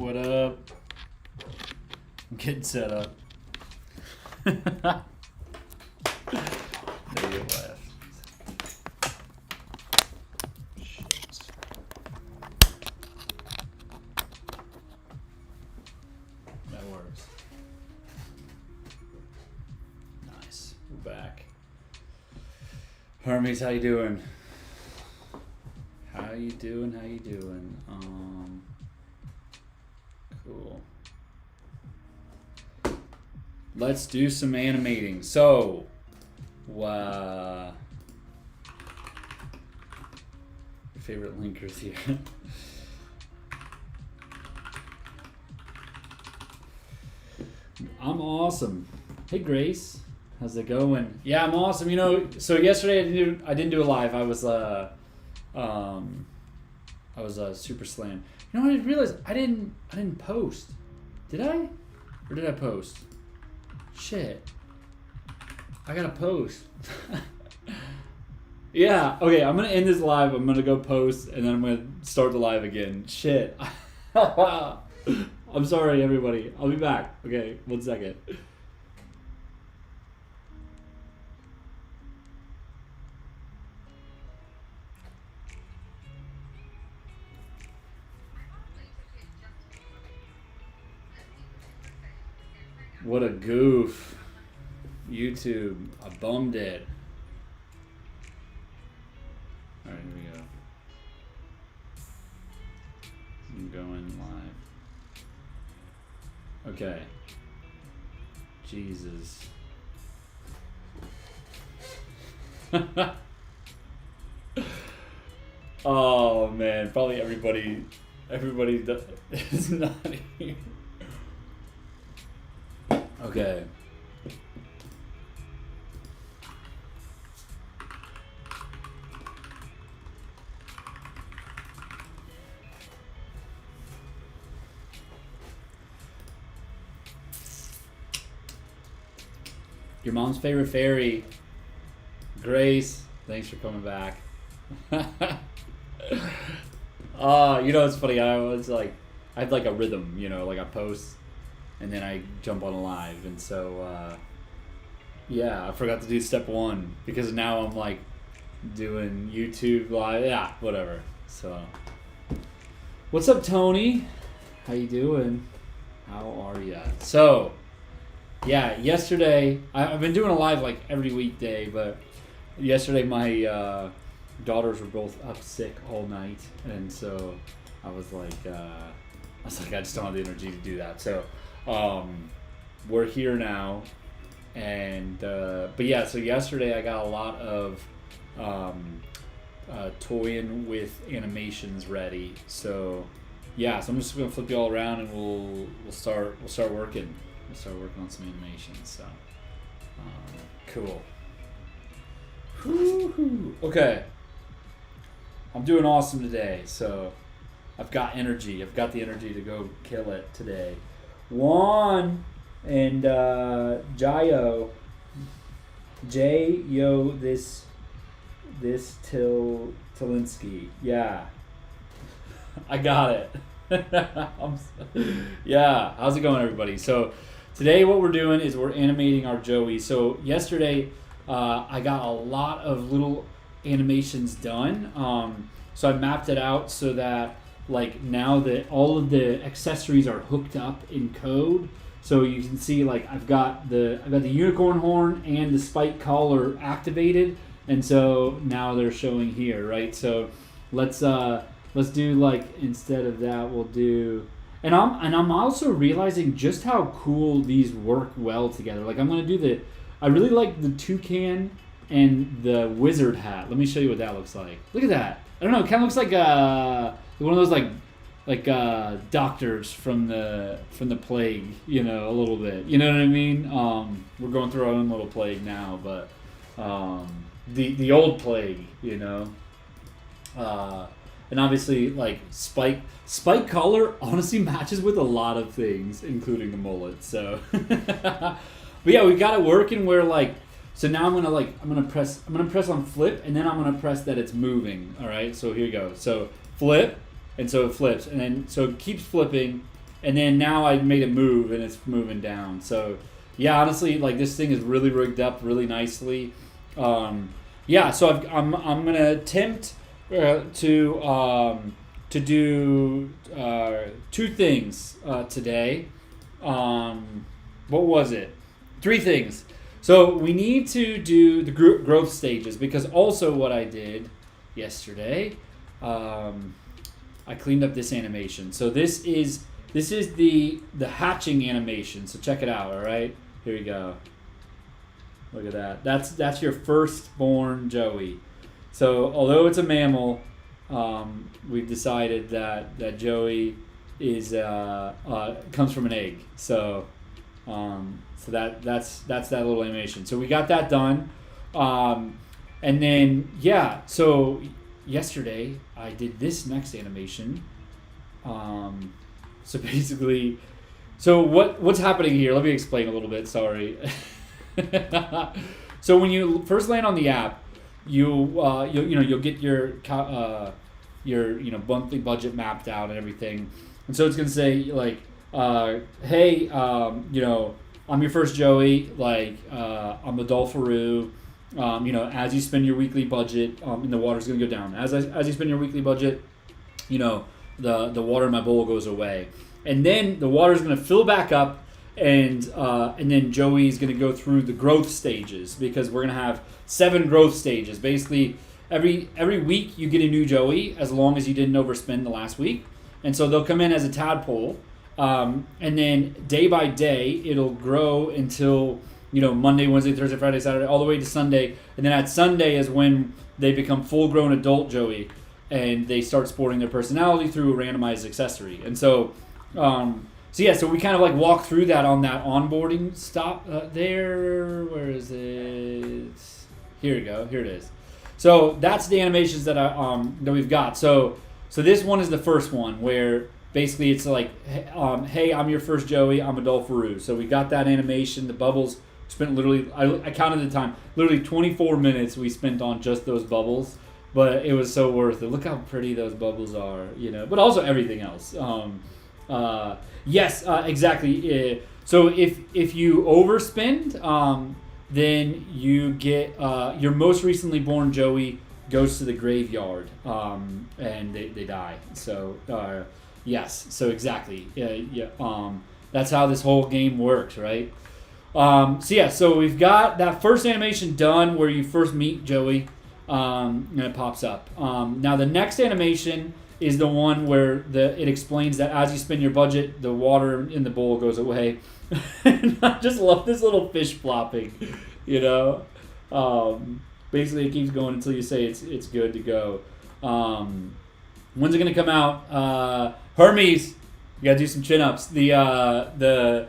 what up? I'm getting set up. There you left. Shit. That works. Nice. We're back. Hermes, how you doing? How you doing? How you doing? Cool. Let's do some animating. So, your favorite linkers here. I'm awesome. Hey Grace, how's it going? Yeah, I'm awesome. You know, so yesterday I didn't do a live. I was Super Slam. You know what I realized? I didn't post. Did I? Or did I post? Shit. I gotta post. Yeah, okay, I'm gonna end this live. I'm gonna go post and then I'm gonna start the live again. Shit. I'm sorry, everybody. I'll be back. Okay, 1 second. What a goof. YouTube, I bummed it. Alright, here we go. I'm going live. Okay. Jesus. Oh man, probably everybody is not here. Okay. Your mom's favorite fairy, Grace. Thanks for coming back. You know, it's funny. I had like a rhythm, you know, like I post and then I jump on a live. And so, yeah, I forgot to do step 1 because now I'm like doing YouTube live. Yeah, whatever. So, what's up, Tony? How you doing? How are ya? So, yeah, yesterday, I've been doing a live like every weekday, but yesterday my daughters were both up sick all night. And so I was like, I just don't have the energy to do that. So, we're here now, and but yeah, so yesterday I got a lot of toying with animations ready. So yeah, so I'm just gonna flip you all around and we'll start working. We'll start working on some animations. So cool. Woo-hoo. Okay, I'm doing awesome today. So I've got energy. I've got the energy to go kill it today. Juan and Jayo, this Tilinsky. Yeah, I got it. Yeah, how's it going, everybody? So today what we're doing is we're animating our Joey. So yesterday I got a lot of little animations done. So I mapped it out so that like now that all of the accessories are hooked up in code, so you can see like I've got the unicorn horn and the spike collar activated, and so now they're showing here, right? So let's do like, instead of that we'll do, and I'm also realizing just how cool these work well together. Like I really like the toucan and the wizard hat. Let me show you what that looks like. Look at that. I don't know, it kind of looks like one of those like doctors from the plague, you know, a little bit. You know what I mean? We're going through our own little plague now, but the old plague, you know. And obviously, like spike collar honestly matches with a lot of things, including the mullet. So, but yeah, we got it working where like. So now I'm gonna press on flip, and then I'm gonna press that it's moving. All right. So here you go. So flip, and so it flips, and then so it keeps flipping, and then now I made it move and it's moving down. So yeah, honestly, like this thing is really rigged up really nicely. Yeah, so I'm gonna attempt to do two things today. What was it? Three things. So we need to do the growth stages, because also what I did yesterday, I cleaned up this animation. So this is the hatching animation. So check it out. All right, here we go. Look at that. That's your firstborn Joey. So although it's a mammal, we've decided that Joey is comes from an egg. So that's that little animation. So we got that done, and then yeah. So yesterday I did this next animation. So basically, so what's happening here? Let me explain a little bit. Sorry. So when you first land on the app, you'll get your monthly budget mapped out and everything, and so it's gonna say like, hey, I'm your first Joey, like I'm Adolfaru. As you spend your weekly budget, and the water's gonna go down. As you spend your weekly budget, the water in my bowl goes away, and then the water's gonna fill back up. And then Joey's going to go through the growth stages, because we're going to have 7 growth stages. Basically, every week you get a new Joey, as long as you didn't overspend the last week. And so they'll come in as a tadpole, and then day by day it'll grow until Monday, Wednesday, Thursday, Friday, Saturday, all the way to Sunday. And then at Sunday is when they become full-grown adult Joey, and they start sporting their personality through a randomized accessory. And so. So we kind of like walk through that on that onboarding stop there. Where is it? Here we go. Here it is. So that's the animations that we've got. So this one is the first one, where basically it's like, hey, I'm your first Joey. I'm Adolfaru. So we got that animation. The bubbles spent literally. I counted the time. Literally 24 minutes we spent on just those bubbles, but it was so worth it. Look how pretty those bubbles are. But also everything else. Yes, exactly. So if you overspend, then you get your most recently born Joey goes to the graveyard, and they die. So yes, so exactly. That's how this whole game works, right? So we've got that first animation done where you first meet Joey, and it pops up. Now the next animation is the one where it explains that as you spend your budget, the water in the bowl goes away. And I just love this little fish flopping, Basically, it keeps going until you say it's good to go. When's it gonna come out? Hermes, you gotta do some chin-ups. We're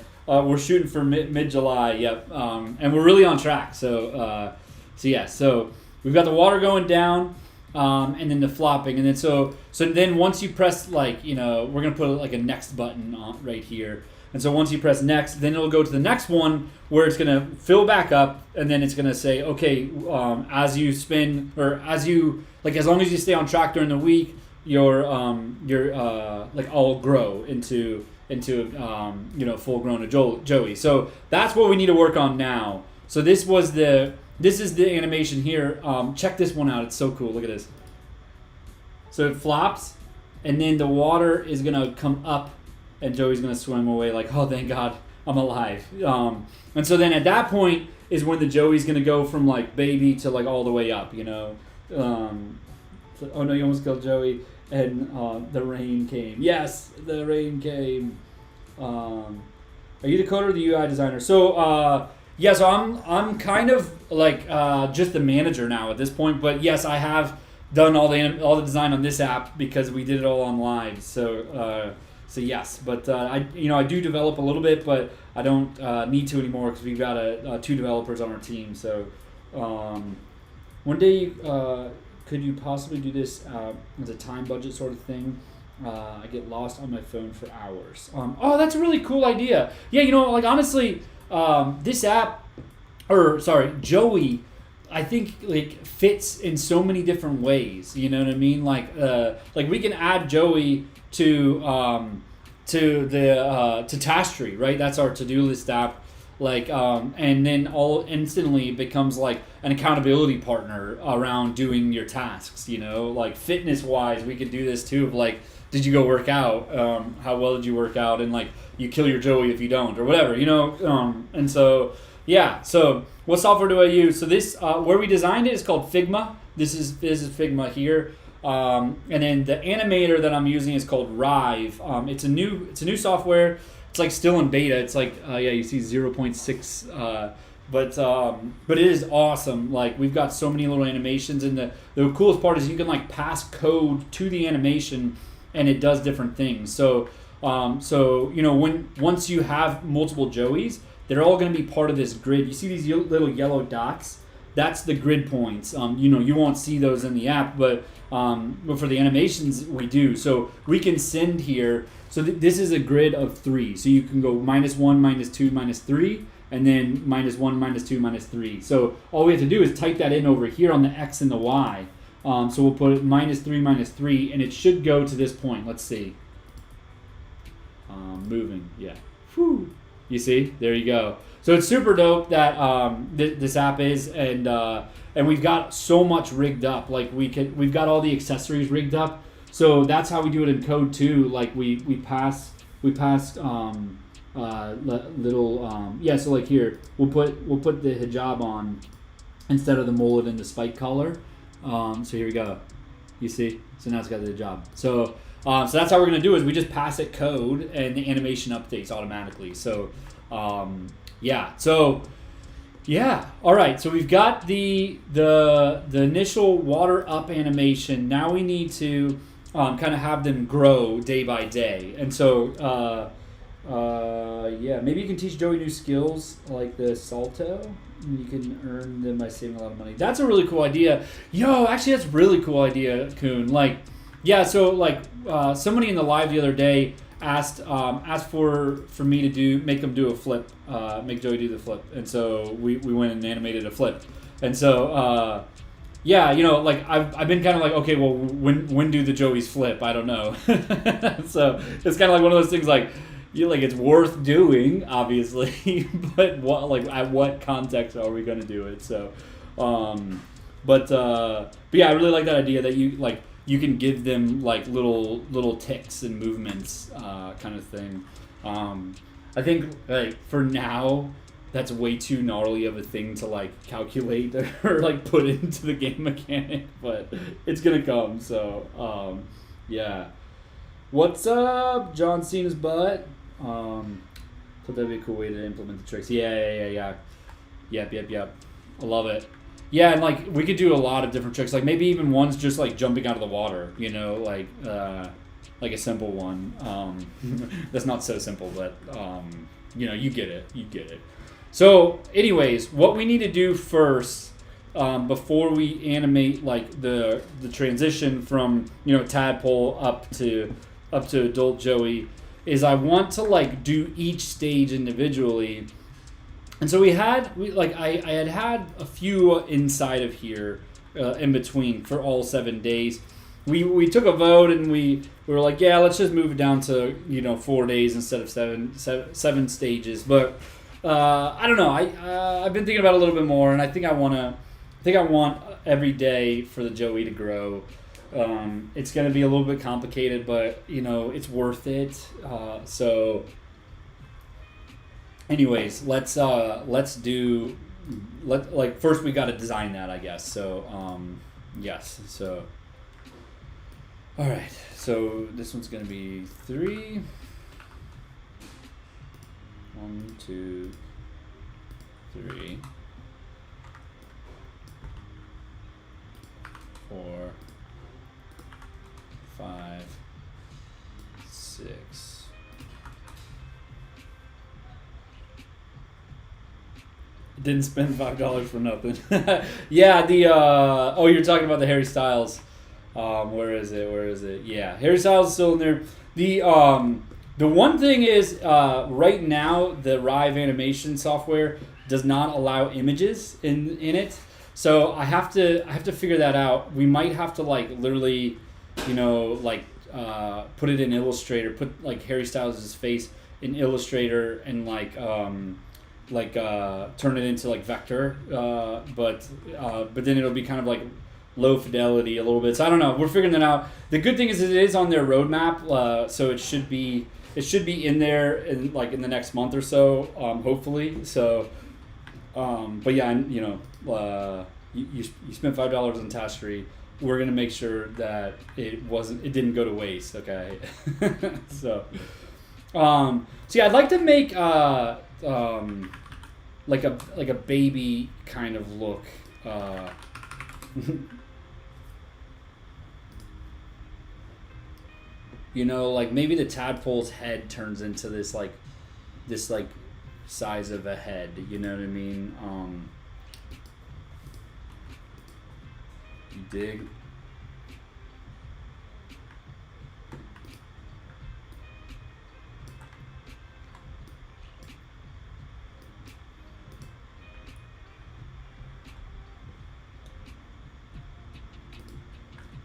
shooting for mid-July. Yep, and we're really on track. So we've got the water going down. And then the flopping, and then so then once you press we're gonna put like a next button on right here, and so once you press next, then it'll go to the next one where it's gonna fill back up, and then it's gonna say, okay, as you spin, or as long as you stay on track during the week, your all grow into full grown Joey. So that's what we need to work on now. So this is the animation here. Check this one out. It's so cool. Look at this. So it flops, and then the water is going to come up, and Joey's going to swim away like, oh, thank God, I'm alive. And so then at that point is when the Joey's going to go from like baby to like all the way up, oh no, you almost killed Joey. And the rain came. Yes, the rain came. Are you the coder or the UI designer? So... so I'm kind of like just the manager now at this point, but yes, I have done all the design on this app because we did it all on live. So yes, but I do develop a little bit, but I don't need to anymore because we've got 2 developers on our team. So one day could you possibly do this as a time budget sort of thing? I get lost on my phone for hours. That's a really cool idea. Yeah, honestly. This app, Joey, I think fits in so many different ways. You know what I mean? We can add Joey to to the to Tastry, right? That's our to-do list app. Like, and then all instantly it becomes like an accountability partner around doing your tasks. You know, like fitness wise, we could do this too. Of like, did you go work out? How well did you work out? And like, you kill your Joey if you don't, or whatever. You know, and so yeah. So what software do I use? So this where we designed it is called Figma. This is Figma here. And then the animator that I'm using is called Rive. It's a new software. It's like still in beta. It's like you see 0.6, but it is awesome. Like we've got so many little animations, and the coolest part is you can like pass code to the animation, and it does different things. So you know once you have multiple Joeys, they're all going to be part of this grid. You see these little yellow dots? That's the grid points. You know, you won't see those in the app, but for the animations we do. So we can send here. So this is a grid of 3. So you can go -1, -2, -3, and then -1, -2, -3. So all we have to do is type that in over here on the X and the Y. So we'll put it -3, -3, and it should go to this point. Let's see. Moving, yeah. Whew. You see? There you go. So it's super dope that this app is, and we've got so much rigged up. Like we've got all the accessories rigged up. So that's how we do it in code too. Like we passed little So like here we'll put the hijab on instead of the mullet and the spike collar. So here we go. You see? So now it's got the hijab. So that's how we're gonna do is we just pass it code and the animation updates automatically. So all right. So we've got the initial water up animation. Now we need to kind of have them grow day by day. And so maybe you can teach Joey new skills like the salto. You can earn them by saving a lot of money. That's a really cool idea. Yo, actually, that's a really cool idea, Kuhn. Like, yeah. So like somebody in the live the other day asked for me to make them do a flip, make Joey do the flip, and so we went and animated a flip, and so you know, like I've been kind of like, okay, well, when do the Joeys flip? I don't know. So it's kind of like one of those things like it's worth doing, obviously, but at what context are we going to do it? So, but yeah, I really like that idea that you can give them like little ticks and movements, kind of thing. I think like for now, that's way too gnarly of a thing to like calculate or like put into the game mechanic, but it's gonna come. So yeah. What's up, John Cena's butt? Thought that'd be a cool way to implement the tricks. Yeah. Yep. I love it. Yeah, and like we could do a lot of different tricks. Like maybe even one's just like jumping out of the water. You know, like a simple one. That's not so simple, but you know, you get it. So, anyways, what we need to do first before we animate like the transition from tadpole up to adult Joey is I want to like do each stage individually. And so I had a few inside of here in between for all 7 days. We took a vote and we were like, yeah, let's just move it down to 4 days instead of seven stages. But I don't know. I've been thinking about it a little bit more, and I think I want every day for the Joey to grow. It's going to be a little bit complicated, but it's worth it. So. Anyways, let's do first we got to design that, I guess. So yes. So all right. So this one's gonna be 3. 1, 2, 3, 4, 5, 6. Didn't spend $5 for nothing. Yeah, you're talking about the Harry Styles. Where is it? Yeah, Harry Styles is still in there. The one thing is right now the Rive animation software does not allow images in it. So I have to figure that out. We might have to like literally, put it in Illustrator, put like Harry Styles' face in Illustrator, and turn it into like vector, but then it'll be kind of like low fidelity a little bit. So I don't know. We're figuring that out. The good thing is it is on their roadmap, so it should be in there in the next month or so, hopefully. So, but yeah, you spent $5 on Tashery. We're gonna make sure that it didn't go to waste. Okay, so yeah, I'd like to make like a baby kind of look. Like maybe the tadpole's head turns into this size of a head. You know what I mean? You dig?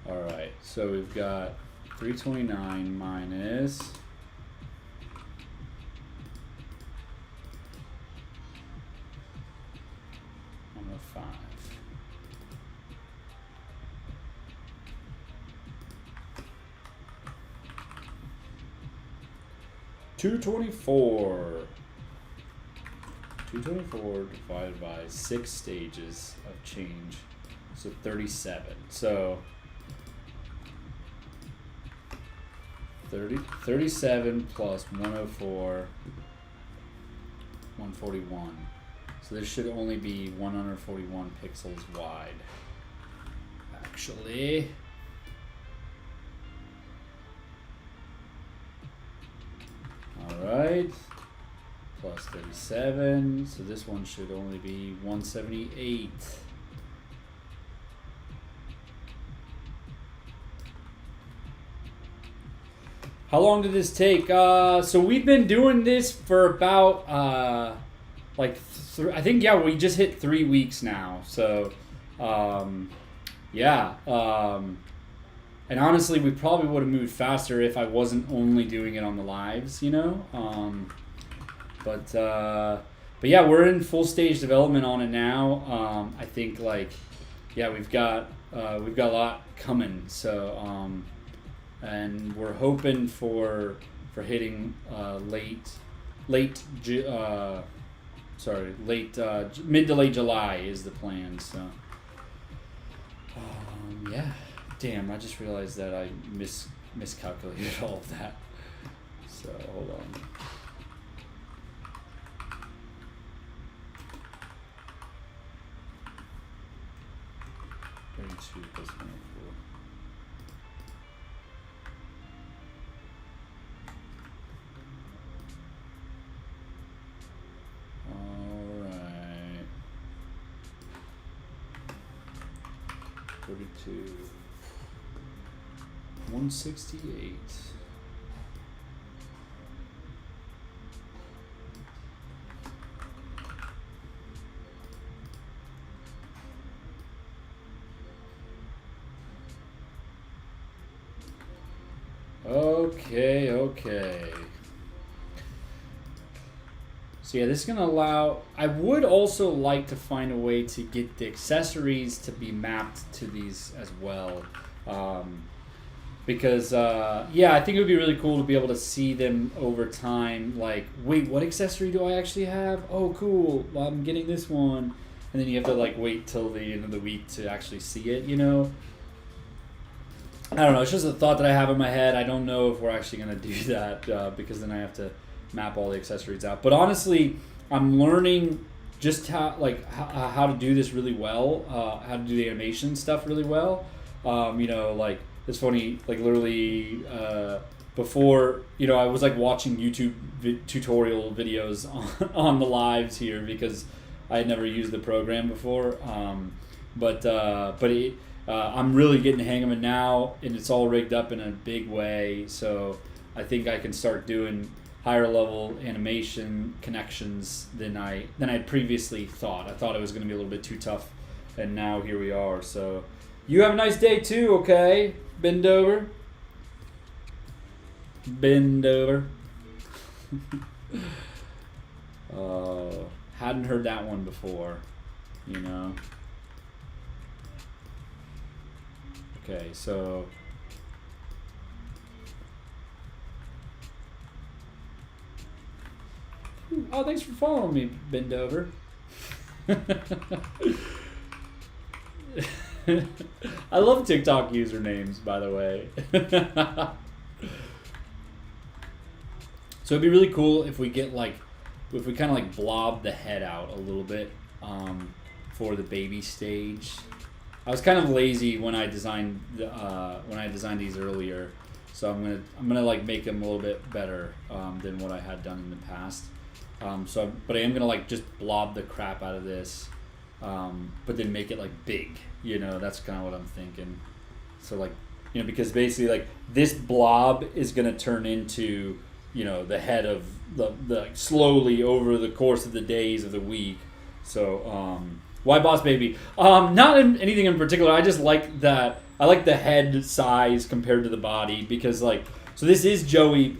All right, so we've got 329 minus 105. 224. 224 divided by 6 stages of change, so 37. So 37 plus 104, 141. So this should only be 141 pixels wide. Actually, all right, plus 37. So this one should only be 178. How long did this take? So we've been doing this for about I think we just hit 3 weeks now. So and honestly, we probably would have moved faster if I wasn't only doing it on the lives, But yeah, we're in full stage development on it now. I think we've got a lot coming. So and we're hoping for hitting mid to late July is the plan. So yeah, damn, I just realized that I miscalculated all of that. So hold on. Plus 104. Alright. 32. 168. Okay. So yeah, this is going to allow... I would also like to find a way to get the accessories to be mapped to these as well. Because, I think it would be really cool to be able to see them over time. Like, wait, what accessory do I actually have? Oh, cool. Well, I'm getting this one. And then you have to, wait till the end of the week to actually see it, I don't know. It's just a thought that I have in my head. I don't know if we're actually going to do that because then I have to map all the accessories out. But honestly, I'm learning just how to do this really well, how to do the animation stuff really well. It's funny, literally before, I was I'm YouTube tutorial videos on the lives here because I had never used the program before. I'm really getting the hang of it now, and it's all rigged up in a big way. So I think I can start doing higher level animation connections than I previously thought. I thought it was going to be a little bit too tough, and now here we are. So you have a nice day too. Okay, bend over. Bend over. Hadn't heard that one before, you know. Okay, so oh, thanks for following me, Bend over. I love TikTok usernames, by the way. So it'd be really cool if we get like, if we kind of like blob the head out a little bit for the baby stage. I was kind of lazy when I designed these earlier, so I'm gonna like make them a little bit better than what I had done in the past. But I am gonna like just blob the crap out of this, but then make it like big. You know, that's kind of what I'm thinking. So like, you know, because basically like this blob is gonna turn into, you know, the head of the slowly over the course of the days of the week. So why Boss Baby? Not in anything in particular. I just like that. I like the head size compared to the body because like, so this is Joey.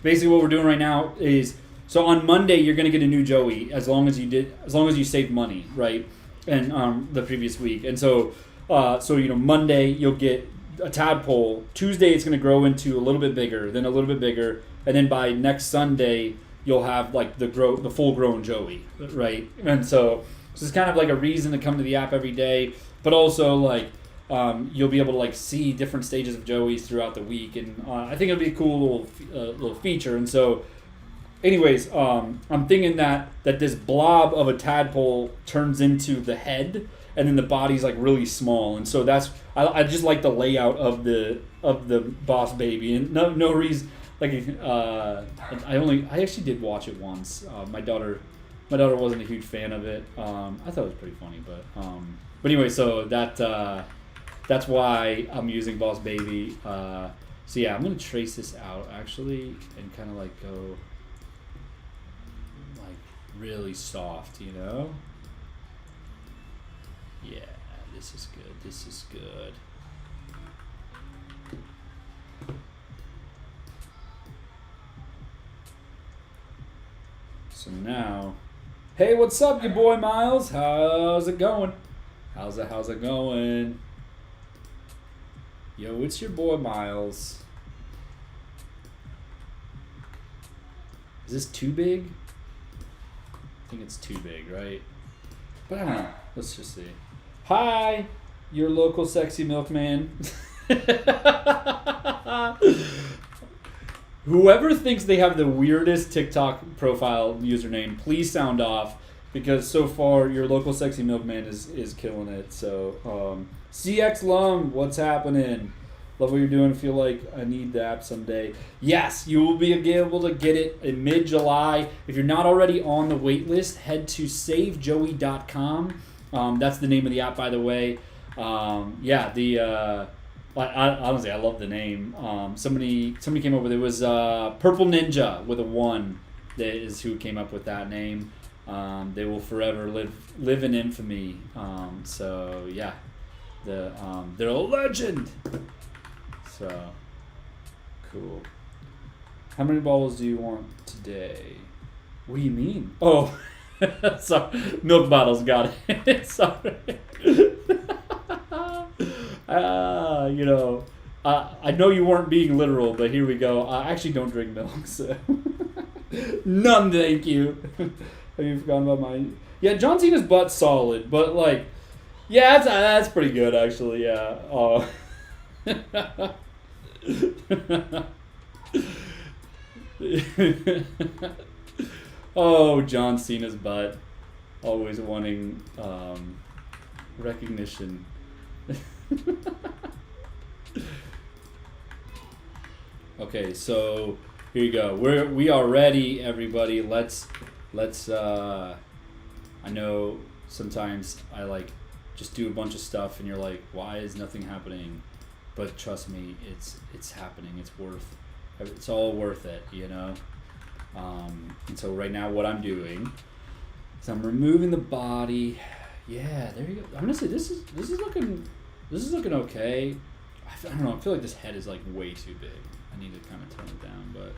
Basically what we're doing right now is, so on Monday you're gonna get a new Joey as long as you saved money, right? And the previous week. And so you know, Monday you'll get a tadpole. Tuesday it's gonna grow into a little bit bigger, then a little bit bigger, and then by next Sunday you'll have like the full grown Joey, right? And so it's kind of like a reason to come to the app every day, but also like you'll be able to like see different stages of Joeys throughout the week, and I think it'll be a cool little feature. And so, anyways, I'm thinking that this blob of a tadpole turns into the head, and then the body's like really small, and so that's I just like the layout of the Boss Baby, and no reason. Like I actually did watch it once. My daughter wasn't a huge fan of it. I thought it was pretty funny, but anyway, so that's why I'm using Boss Baby. So yeah, I'm gonna trace this out actually and kind of like go like really soft, you know. Yeah, this is good. This is good. So now, hey, what's up, your boy Miles? How's it going? How's it going? Yo, it's your boy Miles. Is this too big? I think it's too big, right? But I don't know. Let's just see. Hi, your local sexy milkman. Whoever thinks they have the weirdest TikTok profile username, please sound off, because so far your local sexy milkman is killing it. So CX Lum, what's happening? Love what you're doing. Feel like I need the app someday. Yes, you will be able to get it in mid-July. If you're not already on the wait list, head to savejoey.com. That's the name of the app, by the way. Honestly, I love the name. Somebody came up with it. It was Purple Ninja with a 1. That is who came up with that name. They will forever live in infamy. So yeah, they're a legend. So cool. How many balls do you want today? What do you mean? Oh, sorry. Milk bottles, got it. Sorry. You know, I know you weren't being literal, but here we go. I actually don't drink milk, so none, thank you. Have you forgotten about mine? Yeah, John Cena's butt's solid, but like, yeah, that's pretty good actually. Yeah. Oh, John Cena's butt, always wanting recognition. Okay, so here you go. We are ready, everybody. Let's I know sometimes I like just do a bunch of stuff and you're like, why is nothing happening? But trust me, it's happening. It's all worth it, you know. And so right now what I'm doing is I'm removing the body. Yeah, there you go. I'm gonna say this is looking okay. I don't know. I feel like this head is like way too big. I need to kind of tone it down, but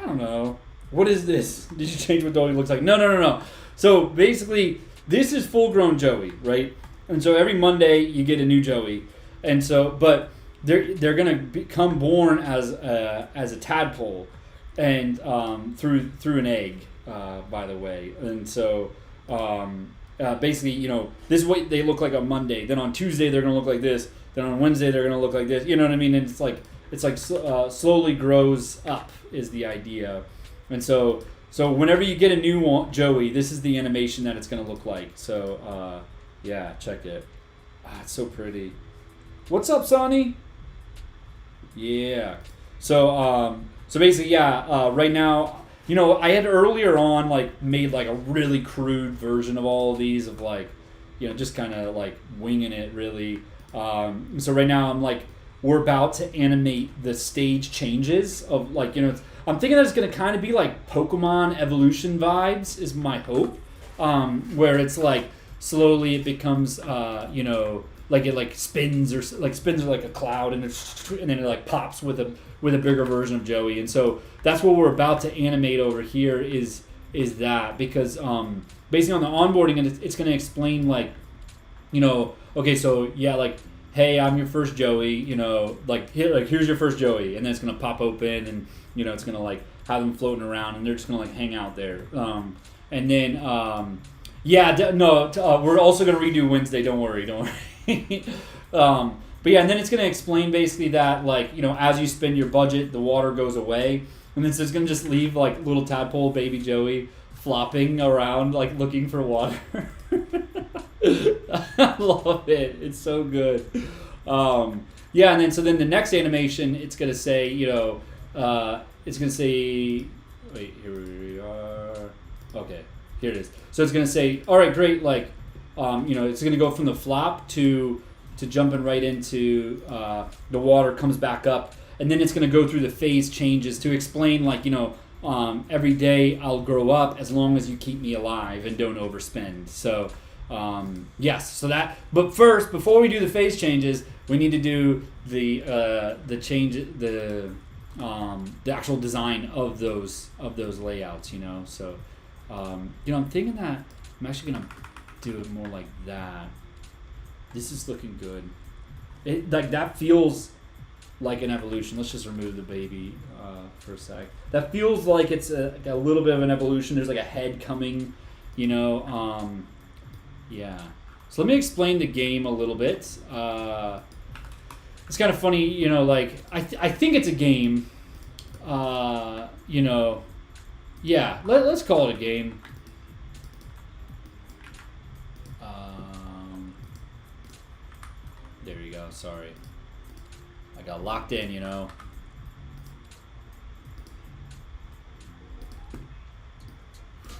I don't know. What is this? Did you change what Joey looks like? No. So basically, this is full-grown Joey, right? And so every Monday you get a new Joey, and so but they're gonna become born as a tadpole, and through an egg, by the way, and so. Basically, you know, this is what they look like on Monday. Then on Tuesday they're gonna look like this. Then on Wednesday they're gonna look like this. You know what I mean? And it's like slowly grows up is the idea. And so whenever you get a new Joey, this is the animation that it's gonna look like. So yeah, check it. It's so pretty. What's up, Sonny? Yeah. So basically, yeah. Right now. You know, I had earlier on made a really crude version of all of these of just kind of winging it really. So right now I'm we're about to animate the stage changes of I'm thinking that it's gonna kind of be like Pokemon evolution vibes is my hope, where it's slowly it becomes it spins or spins like a cloud and then it pops with a bigger version of Joey, and so that's what we're about to animate over here is that because basically on the onboarding and it's going to explain okay, so yeah, hey, I'm your first Joey, here's your first Joey, and then it's going to pop open and it's going to have them floating around and they're just going to hang out there, and then we're also going to redo Wednesday, don't worry. But yeah, and then it's going to explain basically that as you spend your budget, the water goes away, and then so it's going to just leave little tadpole baby Joey flopping around looking for water. I love it. It's so good. Yeah, and then so then the next animation, it's going to say it's going to say wait, here we are. Okay, here it is. So it's going to say, all right, great, it's going to go from the flop to jumping right into the water comes back up, and then it's going to go through the phase changes to explain every day I'll grow up as long as you keep me alive and don't overspend. So yes, so that. But first, before we do the phase changes, we need to do the change the actual design of those layouts. So I'm thinking that I'm actually gonna do it more like that. This is looking good. It that feels like an evolution. Let's just remove the baby for a sec. That feels like it's a little bit of an evolution. There's a head coming, yeah. So let me explain the game a little bit. It's kind of funny, I think it's a game. Yeah. Let's call it a game. There you go. Sorry. I got locked in,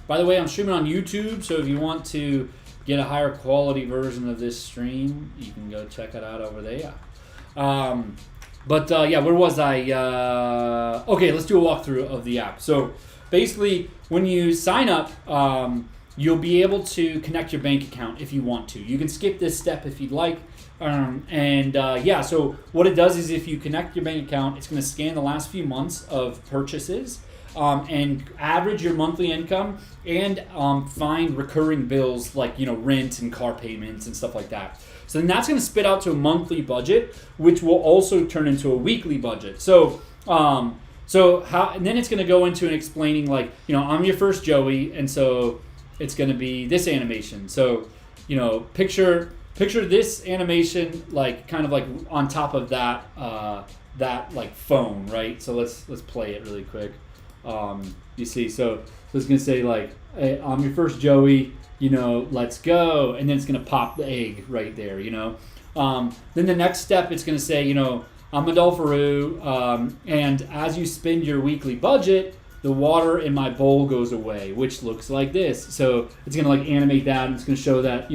By the way, I'm streaming on YouTube, so if you want to get a higher quality version of this stream, you can go check it out over there. Yeah, where was I? Okay, let's do a walkthrough of the app. So basically, when you sign up, you'll be able to connect your bank account if you want to. You can skip this step if you'd like. So what it does is if you connect your bank account, it's going to scan the last few months of purchases and average your monthly income and find recurring bills like rent and car payments and stuff like that. So then that's going to spit out to a monthly budget, which will also turn into a weekly budget. So and then it's going to go into and explaining I'm your first Joey, and so it's going to be this animation. So picture this animation kind of on top of that phone, right? So let's play it really quick. You see, so it's gonna say hey, I'm your first Joey, let's go, and then it's gonna pop the egg right there, Then the next step, it's gonna say, I'm Adolfaroo, and as you spend your weekly budget, the water in my bowl goes away, which looks like this. So it's gonna animate that, and it's gonna show that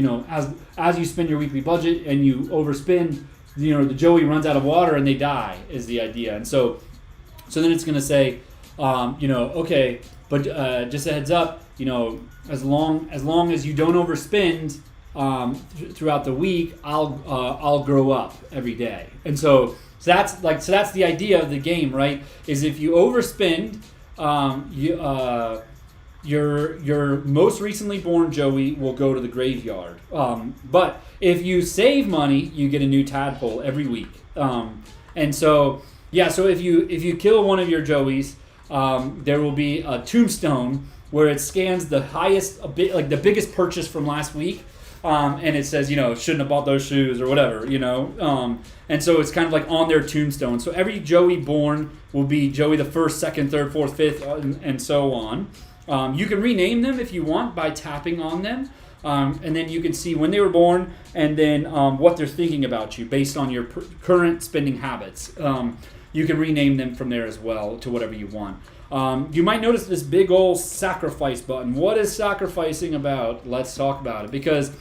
as you spend your weekly budget and you overspend, the Joey runs out of water and they die is the idea. And so then it's gonna say, okay, but just a heads up, as long as you don't overspend, throughout the week, I'll grow up every day. And that's the idea of the game, right? Is if you overspend, your most recently born Joey will go to the graveyard. But if you save money, you get a new tadpole every week. And so if you kill one of your Joeys, there will be a tombstone where it scans the highest, the biggest purchase from last week, and it says, shouldn't have bought those shoes or whatever, and so it's kind of like on their tombstone. So every Joey born will be Joey the first, second, third, fourth, fifth, and so on. You can rename them if you want by tapping on them, and then you can see when they were born and then what they're thinking about you based on your current spending habits. You can rename them from there as well to whatever you want. You might notice this big old sacrifice button. What is sacrificing about? Let's talk about it. Because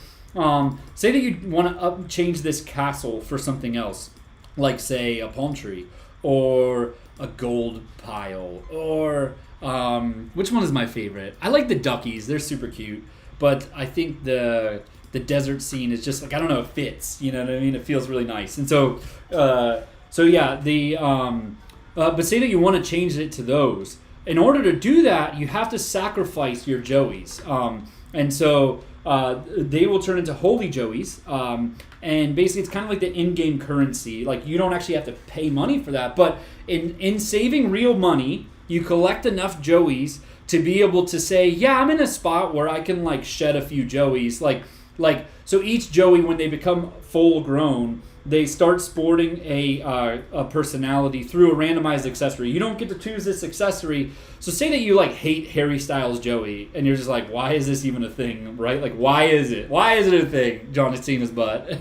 say that you want to change this castle for something else, like say a palm tree or a gold pile, or which one is my favorite? I like the duckies. They're super cute. But I think the desert scene is just like, I don't know, it fits. You know what I mean? It feels really nice. And so yeah, but say that you want to change it to those. In order to do that, you have to sacrifice your Joeys. And so they will turn into holy Joeys. And basically it's kind of like the in-game currency. Like you don't actually have to pay money for that. But in saving real money, you collect enough Joeys to be able to say, yeah, I'm in a spot where I can like shed a few Joeys. So each Joey, when they become full grown, they start sporting a personality through a randomized accessory. You don't get to choose this accessory. So say that you like hate Harry Styles Joey, and you're just like, why is this even a thing, right? Like, why is it? Why is it a thing? John Cena's butt.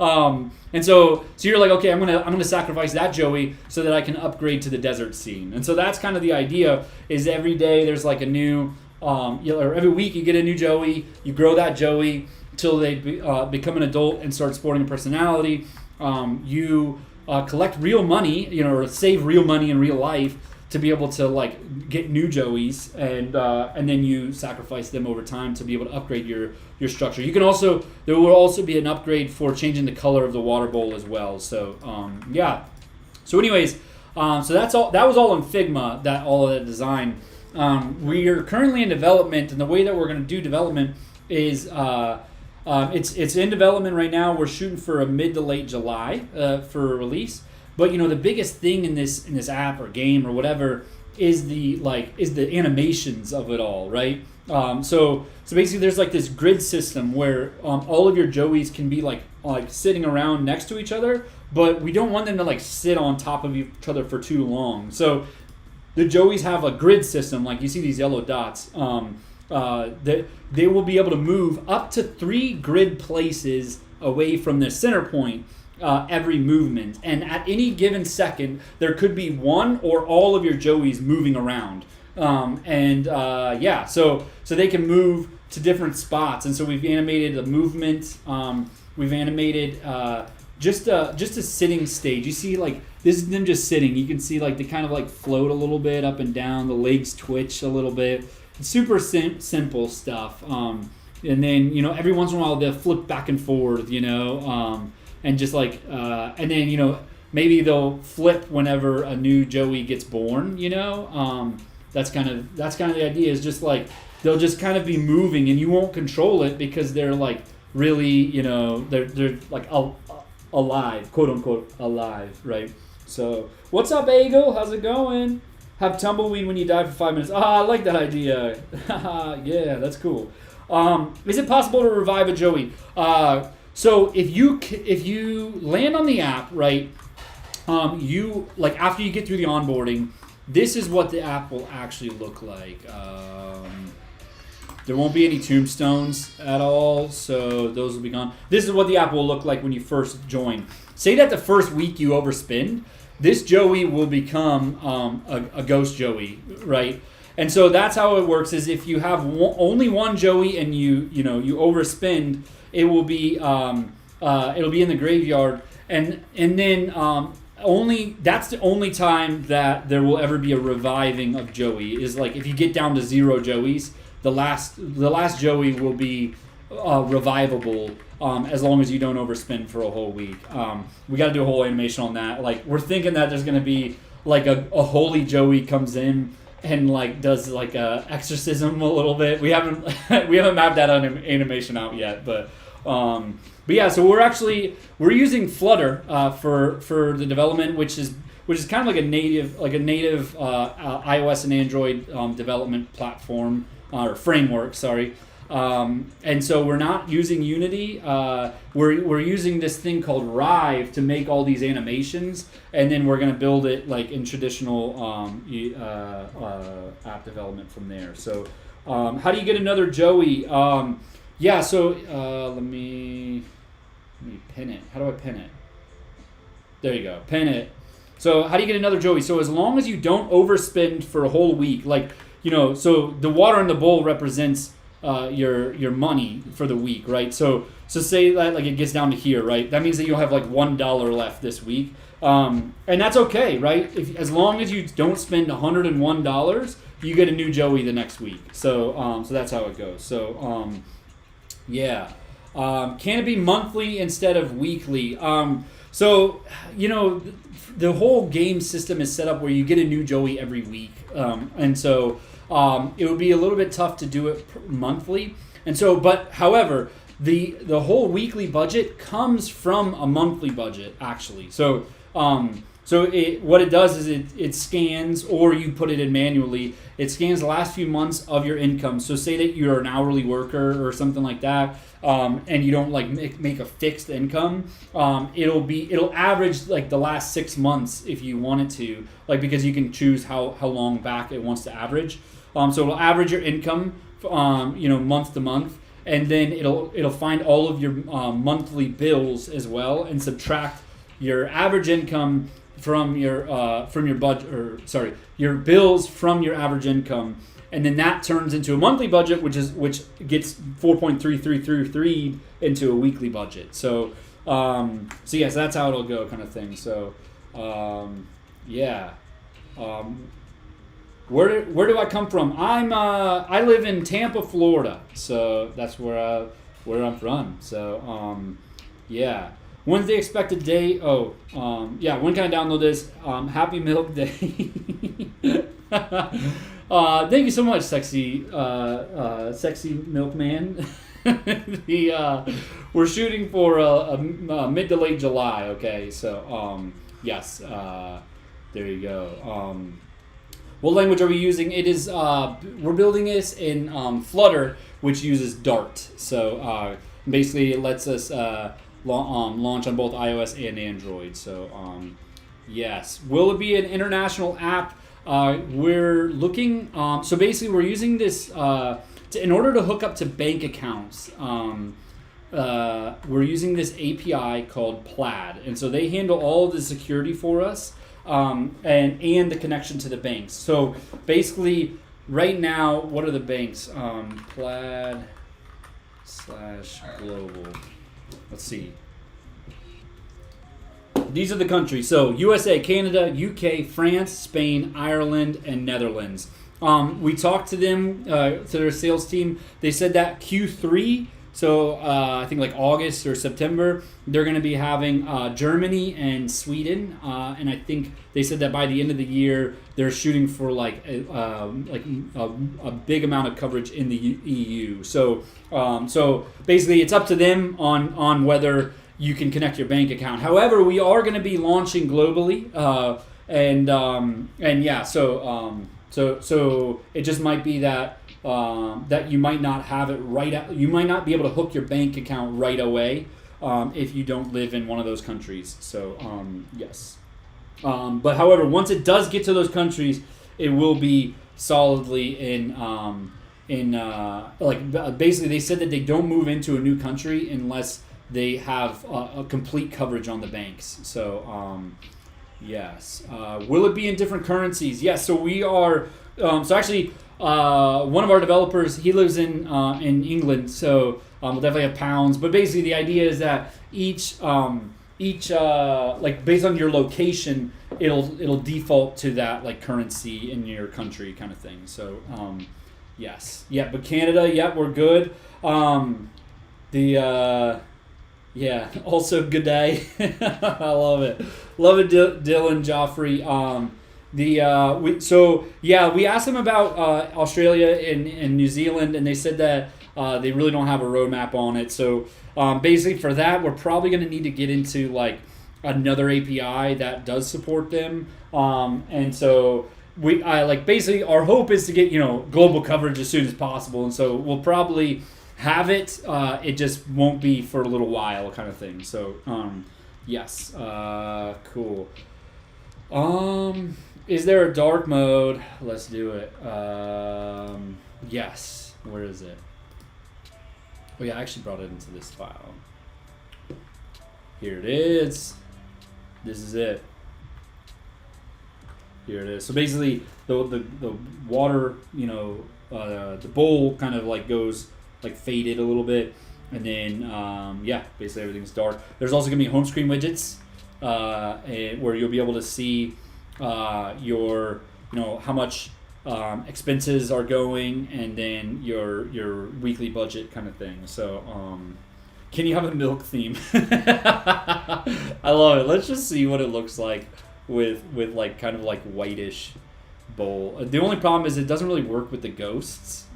And so you're like, okay, I'm gonna sacrifice that Joey so that I can upgrade to the desert scene. And so that's kind of the idea. Is every day there's like a new, or every week you get a new Joey. You grow that Joey till they become an adult and start sporting a personality. You collect real money, or save real money in real life to be able to like get new Joeys, and then you sacrifice them over time to be able to upgrade your structure. There will also be an upgrade for changing the color of the water bowl as well. So yeah. So anyways, so that's all. That was all in Figma. All of that design. We are currently in development, and the way that we're going to do development is. It's in development right now. We're shooting for a mid to late July for a release. But the biggest thing in this app or game or whatever is the animations of it all, right? So basically, there's like this grid system where all of your Joeys can be like sitting around next to each other, but we don't want them to like sit on top of each other for too long. So the Joeys have a grid system, like you see these yellow dots. That they will be able to move up to 3 grid places away from the center point every movement. And at any given second, there could be one or all of your Joeys moving around. So they can move to different spots. And so we've animated the movement. We've animated just a sitting stage. You see, like, this is them just sitting. You can see, like, they kind of, like, float a little bit up and down. The legs twitch a little bit. Super simple stuff, and then every once in a while they'll flip back and forth, and just like, and then maybe they'll flip whenever a new Joey gets born. That's kind of the idea. Is just like they'll just kind of be moving, and you won't control it because they're like really, they're like alive, quote unquote alive, right? So what's up, Eagle? How's it going? Have tumbleweed when you die for 5 minutes. I like that idea. Yeah, that's cool. Is it possible to revive a Joey? So if you land on the app, right, you like after you get through the onboarding, this is what the app will actually look like. There won't be any tombstones at all, so those will be gone. This is what the app will look like when you first join. Say that the first week you overspend, this Joey will become a ghost Joey, right? And so that's how it works. Is if you have only one Joey and you overspend, it will be it'll be in the graveyard, and then that's the only time that there will ever be a reviving of Joey. Is like if you get down to 0 Joeys, the last Joey will be revivable as long as you don't overspend for a whole week. We got to do a whole animation on that. Like, we're thinking that there's going to be like a holy Joey comes in and like does like a exorcism a little bit. We haven't mapped that animation out yet, but yeah. So we're using Flutter for the development, which is kind of like a native iOS and Android development platform or framework. Sorry. And so we're not using Unity. We're using this thing called Rive to make all these animations, and then we're going to build it like in traditional app development from there. So, how do you get another Joey? Yeah. So let me pin it. How do I pin it? There you go. Pin it. So how do you get another Joey? So as long as you don't overspend for a whole week, so the water in the bowl represents your money for the week, right? So say that like it gets down to here, right? That means that you'll have like $1 left this week, and that's okay, right? As long as you don't spend $101, you get a new Joey the next week. So that's how it goes. So yeah, can it be monthly instead of weekly? The whole game system is set up where you get a new Joey every week, and so. It would be a little bit tough to do it monthly, and so. But however, the whole weekly budget comes from a monthly budget actually. So what it does is it scans, or you put it in manually. It scans the last few months of your income. So say that you're an hourly worker or something like that, and you don't like make a fixed income. It'll average like the last 6 months if you want it to, like because you can choose how long back it wants to average. So it'll average your income, month to month, and then it'll find all of your monthly bills as well, and subtract your average income from your budget, your bills from your average income, and then that turns into a monthly budget, which gets 4.3333 into a weekly budget. So yes, that's how it'll go, kind of thing. So yeah. Where do I come from? I live in Tampa, Florida, so that's where I'm from. So yeah. When's the expected date? Yeah. When can I download this? Happy Milk Day. Thank you so much, sexy milkman. We're shooting for a mid to late July. Okay, so yes. There you go. What language are we using? It is we're building this in Flutter, which uses Dart. So basically, it lets us launch on both iOS and Android. So yes, will it be an international app? We're looking. So basically, we're using this in order to hook up to bank accounts. We're using this API called Plaid, and so they handle all of the security for us. And the connection to the banks. So basically, right now, what are the banks? Plaid/global. Let's see. These are the countries. So USA, Canada, UK, France, Spain, Ireland, and Netherlands. We talked to them, to their sales team. They said that Q3. So I think like August or September, they're going to be having Germany and Sweden, and I think they said that by the end of the year, they're shooting for like a big amount of coverage in the EU. So basically, it's up to them on whether you can connect your bank account. However, we are going to be launching globally, and yeah, so it just might be that. That you might not have it you might not be able to hook your bank account right away if you don't live in one of those countries. So yes, but however, once it does get to those countries, it will be solidly basically they said that they don't move into a new country unless they have a complete coverage on the banks. So yes, will it be in different currencies? Yes. So we are. So actually. One of our developers, he lives in England, so we'll definitely have pounds. But basically, the idea is that each like based on your location, it'll default to that like currency in your country kind of thing. So yes, yeah. But Canada, yeah, we're good. The yeah. Also, good day. I love it. Love it, Dylan Joffrey. We asked them about Australia and New Zealand, and they said that they really don't have a roadmap on it. So basically, for that, we're probably going to need to get into like another API that does support them. And so basically our hope is to get global coverage as soon as possible, and so we'll probably have it. It just won't be for a little while, kind of thing. So yes, cool. Is there a dark mode? Let's do it. Yes. Where is it? Oh yeah, I actually brought it into this file. Here it is. This is it. Here it is. So basically, the water, the bowl kind of like goes like faded a little bit, and then basically everything's dark. There's also gonna be home screen widgets, where you'll be able to see your how much expenses are going, and then your weekly budget kind of thing. So can you have a milk theme? I love it. Let's just see what it looks like with like kind of like whitish bowl. The only problem is it doesn't really work with the ghosts,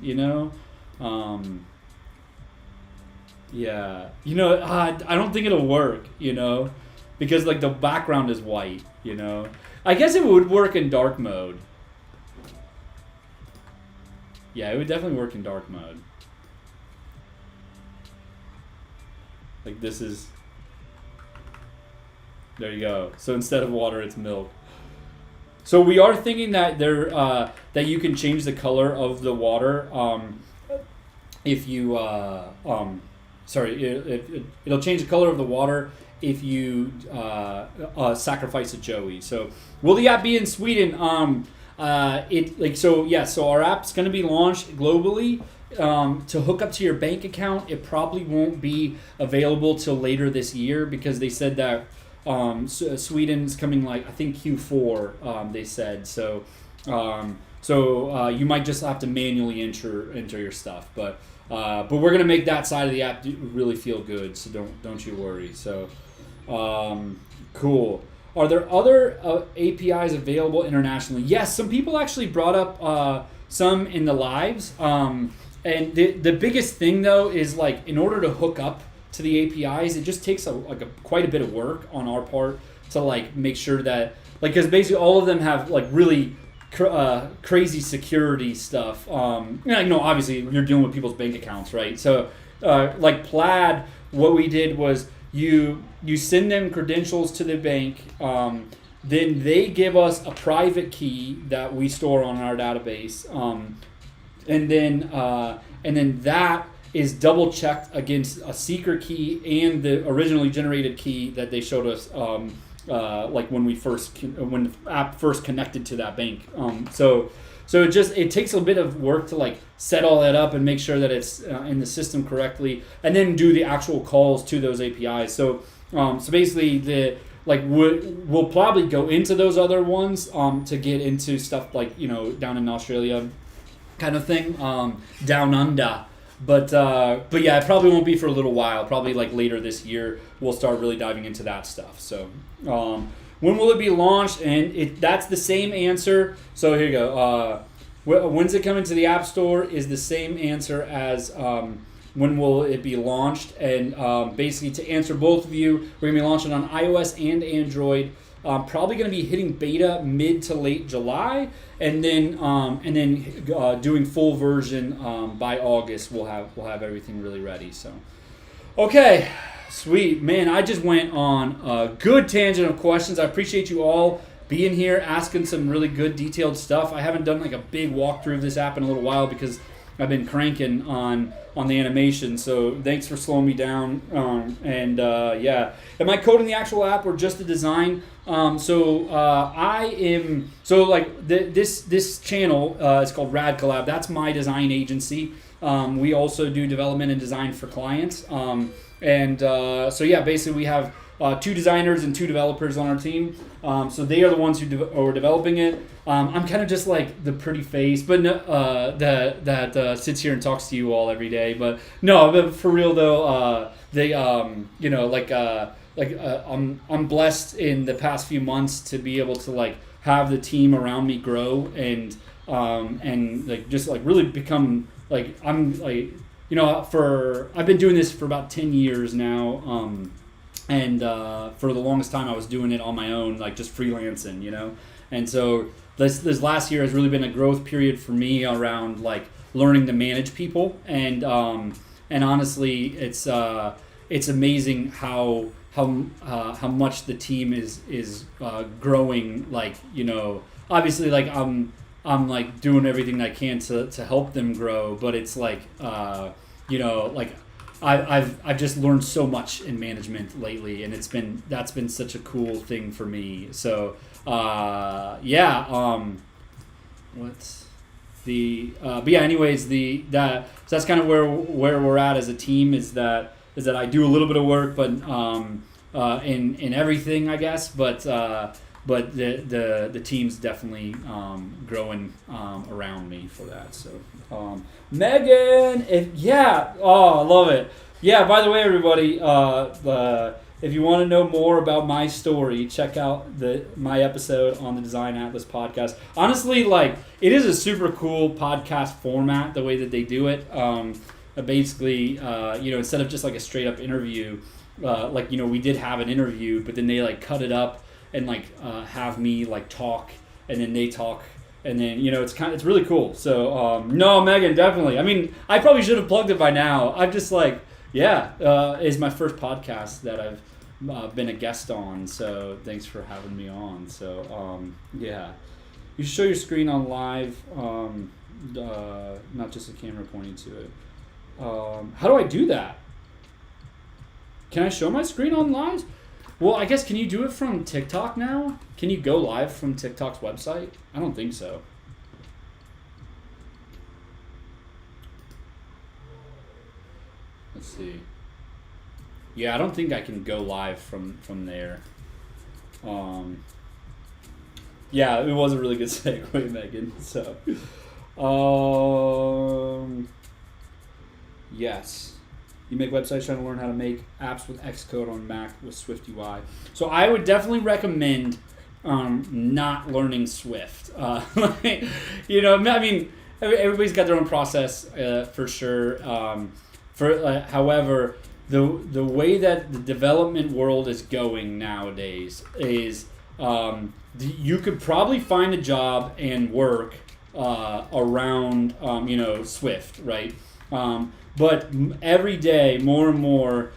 yeah, I don't think it'll work, because like the background is white, I guess it would work in dark mode. Yeah, it would definitely work in dark mode. Like this is, there you go. So instead of water, it's milk. So we are thinking that that you can change the color of the water if you it'll change the color of the water if you sacrifice a Joey. So will the app be in Sweden? So our app's going to be launched globally. To hook up to your bank account, it probably won't be available till later this year, because they said that Sweden's coming I think Q4. They said so. You might just have to manually enter your stuff, but we're gonna make that side of the app really feel good. So don't you worry. So cool. Are there other APIs available internationally? Yes, some people actually brought up some in the lives. And the biggest thing though is in order to hook up to the APIs, it just takes quite a bit of work on our part to make sure that because basically all of them have really crazy security stuff. Obviously you're dealing with people's bank accounts, right? So Plaid, what we did was you send them credentials to the bank. Then they give us a private key that we store on our database. And then that is double checked against a secret key and the originally generated key that they showed us when the app first connected to that bank. So it takes a bit of work to set all that up and make sure that it's in the system correctly, and then do the actual calls to those APIs. So basically we'll probably go into those other ones to get into stuff down in Australia kind of thing, down under. But yeah, it probably won't be for a little while. Probably later this year we'll start really diving into that stuff. So when will it be launched? And that's the same answer. So here you go. When's it coming to the App Store is the same answer as when will it be launched. And basically to answer both of you, we're gonna be launching on iOS and Android. Probably going to be hitting beta mid to late July, and then doing full version by August. We'll have everything really ready. So, okay, sweet man. I just went on a good tangent of questions. I appreciate you all being here, asking some really good detailed stuff. I haven't done a big walkthrough of this app in a little while because I've been cranking on the animation, so thanks for slowing me down. Yeah, am I coding the actual app or just the design? This channel is called Rad Collab. That's my design agency. We also do development and design for clients. Basically we have 2 designers and 2 developers on our team. So they are the ones who are developing it. I'm kind of just like the pretty face, but that sits here and talks to you all every day. But no, but for real though, they I'm blessed in the past few months to be able to like have the team around me grow and like just like really become like I'm like I've been doing this for about 10 years now. And for the longest time, I was doing it on my own, like just freelancing, And so this last year has really been a growth period for me around like learning to manage people, and honestly, it's amazing how much the team is growing. Like obviously, like I'm like doing everything I can to help them grow, but it's like like. I've just learned so much in management lately, and that's been such a cool thing for me. So what's the but yeah, anyways, so that's kind of where we're at as a team is that I do a little bit of work, but in everything, I guess, but the team's definitely growing around me for that. So Megan, I love it. Yeah, by the way, everybody, if you want to know more about my story, check out my episode on the Design Atlas podcast. Honestly, like it is a super cool podcast format, the way that they do it. Basically, instead of just like a straight up interview, we did have an interview, but then they like cut it up and like have me like talk, and then they talk, and then it's really cool. So no, Megan, definitely. I mean, I probably should have plugged it by now. I'm just like, it's my first podcast that I've been a guest on. So thanks for having me on. So you should show your screen on live, not just a camera pointing to it. How do I do that? Can I show my screen on live? Well, I guess, can you do it from TikTok now? Can you go live from TikTok's website? I don't think so. Let's see. Yeah, I don't think I can go live from there. Yeah, it was a really good segue, Megan. So, yes. You make websites trying to learn how to make apps with Xcode on Mac with Swift UI. So I would definitely recommend not learning Swift. I mean, everybody's got their own process for sure. However, the way that the development world is going nowadays is you could probably find a job and work around Swift, right? But every day, more and more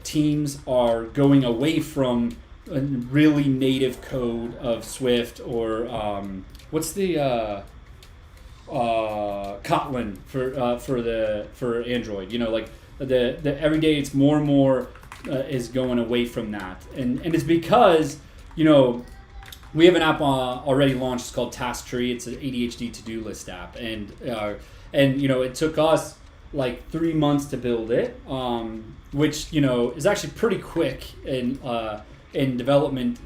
teams are going away from a really native code of Swift or what's the Kotlin for Android. Like the every day it's more and more is going away from that, and it's because we have an app already launched. It's called Task Tree. It's an ADHD to-do list app, and it took us like 3 months to build it, which is actually pretty quick in development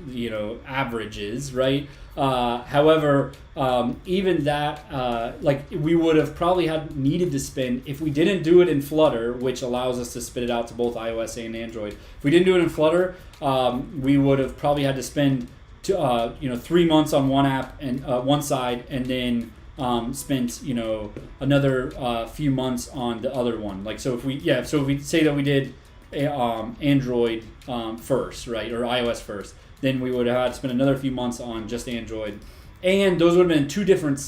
averages, right? However, even that we would have probably needed to spend, if we didn't do it in Flutter, which allows us to spit it out to both iOS and Android. If we didn't do it in Flutter, we would have probably had to spend 3 months on one app and one side, and then spent another few months on the other one. Like so if we say that we did Android first, right, or iOS first, then we would have had to spend another few months on just Android, and those would have been two different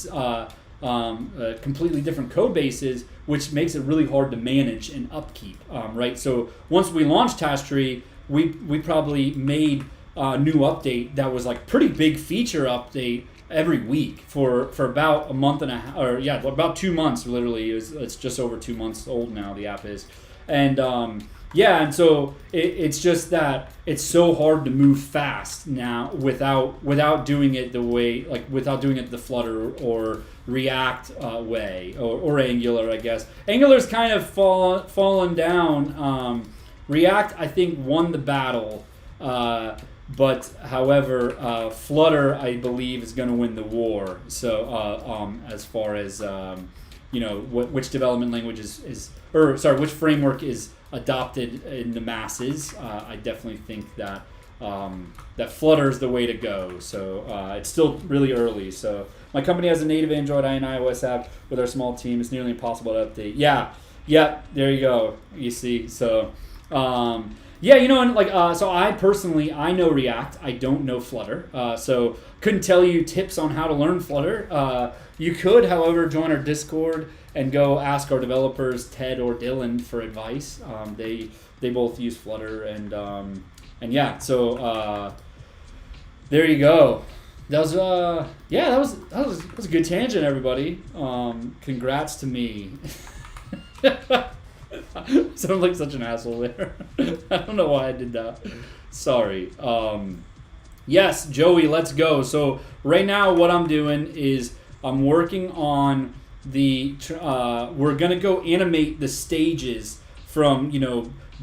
completely different code bases, which makes it really hard to manage and upkeep, right? So once we launched Task Tree, we probably made a new update that was like pretty big feature update every week for about a month and a half, or about 2 months. Literally, it's just over 2 months old now. The app is, and and so it's just that it's so hard to move fast now without doing it the way, like without doing it the Flutter or React way or Angular. I guess Angular's kind of fallen down. React, I think, won the battle. But however, Flutter, I believe, is going to win the war. So as far as which development language which framework is adopted in the masses, I definitely think that that Flutter is the way to go. So it's still really early. So my company has a native Android and iOS app with our small team. It's nearly impossible to update. Yeah, there you go. You see, so. So I personally, I know React. I don't know Flutter. So couldn't tell you tips on how to learn Flutter. You could, however, join our Discord and go ask our developers, Ted or Dylan, for advice. They both use Flutter, and so there you go. That was a good tangent, everybody. Congrats to me. Sound like such an asshole there. I don't know why I did that. Sorry. Yes, Joey, let's go. So right now what I'm doing is I'm working on we're going to go animate the stages from,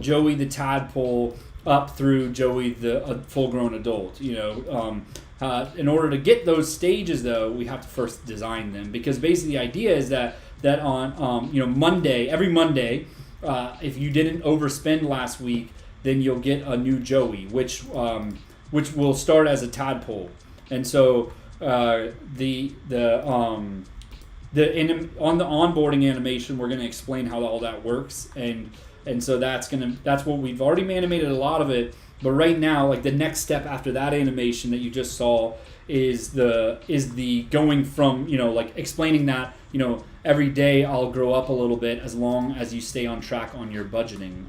Joey the tadpole up through Joey the full-grown adult. In order to get those stages, though, we have to first design them, because basically the idea is that on Monday, every Monday, if you didn't overspend last week, then you'll get a new Joey, which will start as a tadpole. And so on the onboarding animation, we're going to explain how all that works, and so that's what we've already animated a lot of it. But right now, like the next step after that animation that you just saw is the going from explaining that every day I'll grow up a little bit as long as you stay on track on your budgeting.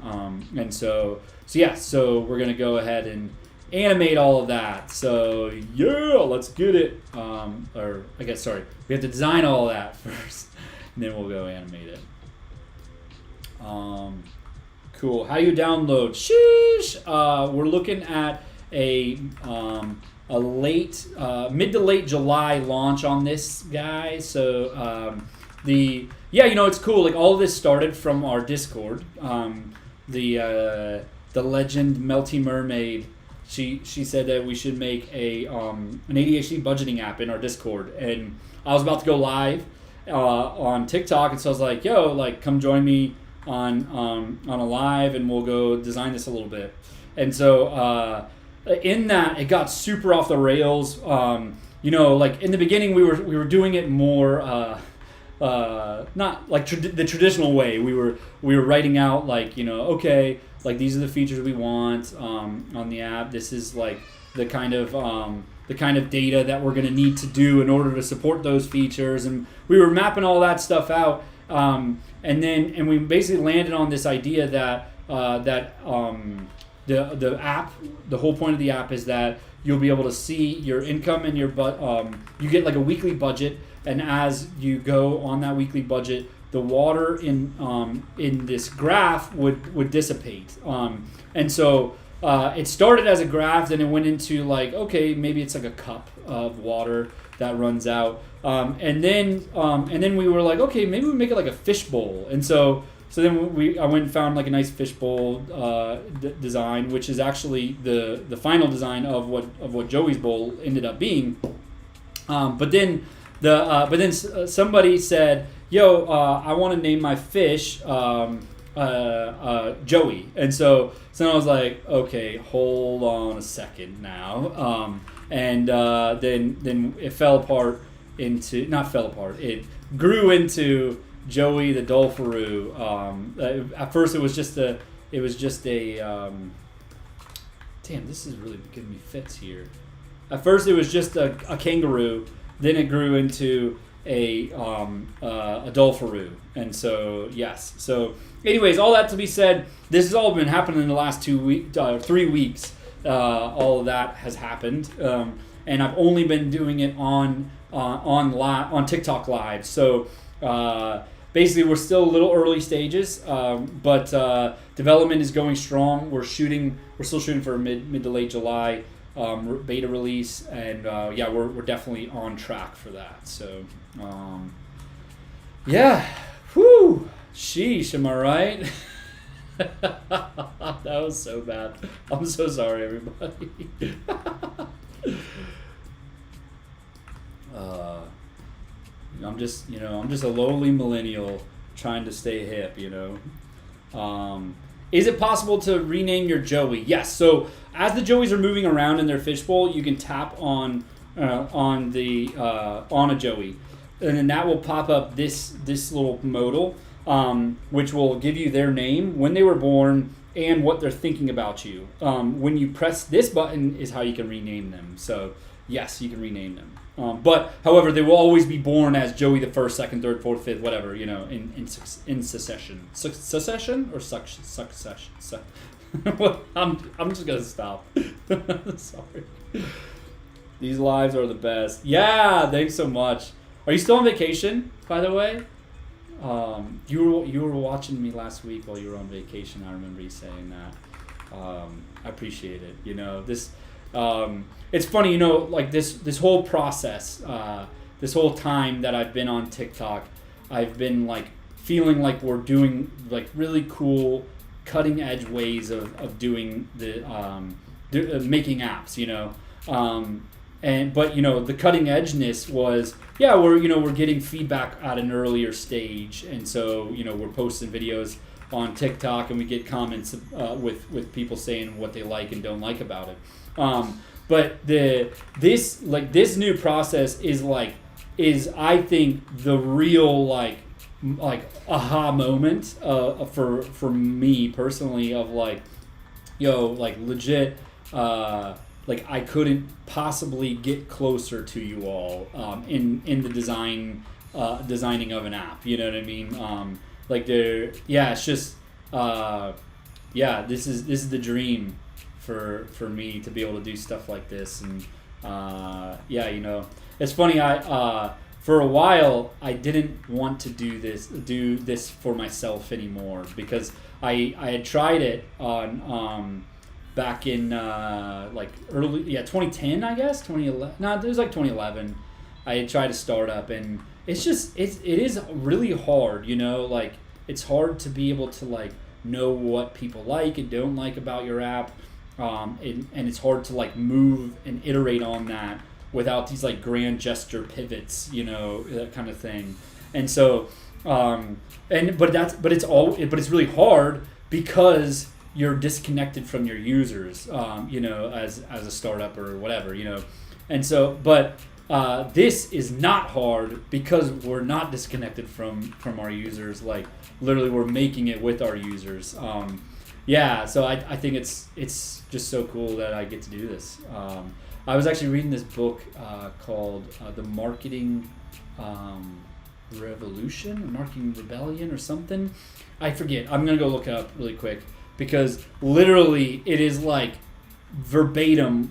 So we're gonna go ahead and animate all of that. So yeah, let's get it. We have to design all of that first, and then we'll go animate it. Cool. How do you download? Sheesh. We're looking at a late, mid to late July launch on this guy. So it's cool. Like all of this started from our Discord. The legend Melty Mermaid. She said that we should make an ADHD budgeting app in our Discord, and I was about to go live on TikTok, and so I was like, "Yo, like come join me on a live, and we'll go design this a little bit." And so in that, it got super off the rails. Like in the beginning, we were doing it more not like the traditional way. We were writing out okay, like these are the features we want on the app. This is like the kind of data that we're going to need to do in order to support those features, and we were mapping all that stuff out. And we basically landed on this idea that the app, the whole point of the app is that you'll be able to see your income and you get like a weekly budget, and as you go on that weekly budget, the water in this graph would dissipate. And so it started as a graph, then it went into like, okay, maybe it's like a cup of water that runs out. And then we were like, okay, maybe we make it like a fishbowl. And so then I went and found like a nice fishbowl design, which is actually the final design of what Joey's bowl ended up being. But then somebody said, "Yo, I want to name my fish Joey." And so then I was like, okay, hold on a second now. And then it fell apart it grew into Joey the Dolpharoo. At first it was just a damn, this is really giving me fits here. At first it was just a kangaroo, then it grew into a Dolpharoo. And so yes. So anyways, all that to be said, this has all been happening in the last 3 weeks. All of that has happened, and I've only been doing it on TikTok Live. So basically, we're still a little early stages, but development is going strong. We're still shooting for a mid to late July beta release, and we're definitely on track for that. So whew, sheesh, am I right? That was so bad. I'm so sorry, everybody. uh, I'm just a lowly millennial trying to stay hip, Is it possible to rename your Joey? Yes. So as the Joeys are moving around in their fishbowl, you can tap on a Joey, and then that will pop up this little modal, which will give you their name, when they were born, and what they're thinking about you. When you press this button is how you can rename them. So yes, you can rename them. But however, they will always be born as Joey the first, second, third, fourth, fifth, whatever, in succession. Succession or succession? I'm just gonna stop. Sorry. These lives are the best. Yeah, thanks so much. Are you still on vacation, by the way? You were watching me last week while you were on vacation. I remember you saying that. I appreciate it. This. It's funny, like this whole process, this whole time that I've been on TikTok, I've been like feeling like we're doing like really cool, cutting edge ways of doing the making apps, but the cutting edgeness was we're getting feedback at an earlier stage, and so we're posting videos on TikTok and we get comments with people saying what they like and don't like about it. But this new process is I think the real like aha moment for me personally of legit I couldn't possibly get closer to you all in the designing of an app. You know what I mean? It's just this is the dream for me to be able to do stuff like this. And it's funny, I for a while I didn't want to do this for myself anymore, because I had tried it on back in early 2010, I guess 2011. No, it was 2011. I had tried a startup, and it is really hard, it's hard to be able to know what people like and don't like about your app. And it's hard to move and iterate on that without these grand gesture pivots, that kind of thing. And so, but it's really hard because you're disconnected from your users, as a startup or whatever, And so, but this is not hard because we're not disconnected from our users. Literally, we're making it with our users. So I think it's just so cool that I get to do this. I was actually reading this book called The Marketing Revolution, or Marketing Rebellion, or something. I forget. I'm going to go look it up really quick, because literally it is verbatim,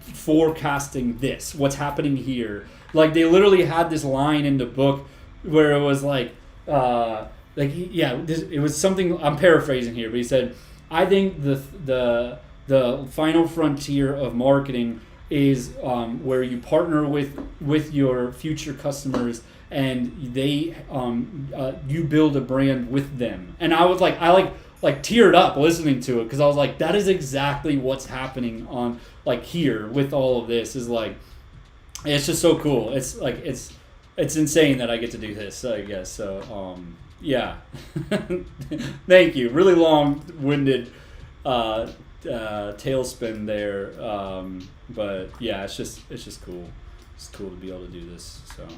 forecasting what's happening here. They literally had this line in the book where it was it was something, I'm paraphrasing here, but he said, I think the final frontier of marketing is where you partner with your future customers, and they you build a brand with them. And I was I teared up listening to it, because I was like, that is exactly what's happening on here with all of this. Is it's just so cool. It's insane that I get to do this, I guess. So yeah. Thank you. Really long-winded tailspin there, but yeah, it's just cool. It's cool to be able to do this. So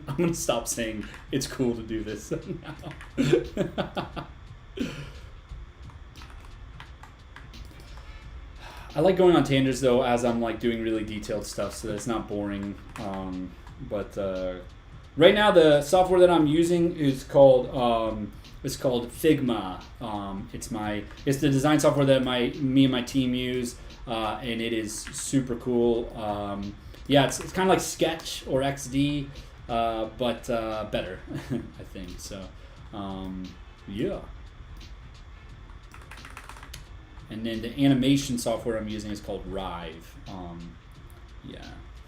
I'm gonna stop saying it's cool to do this now. I like going on tangents though, as I'm doing really detailed stuff, so that it's not boring. But right now, the software that I'm using is called Figma. It's the design software that me and my team use, and it is super cool. It's kind of like Sketch or XD, but better, I think. So, yeah. And then the animation software I'm using is called Rive.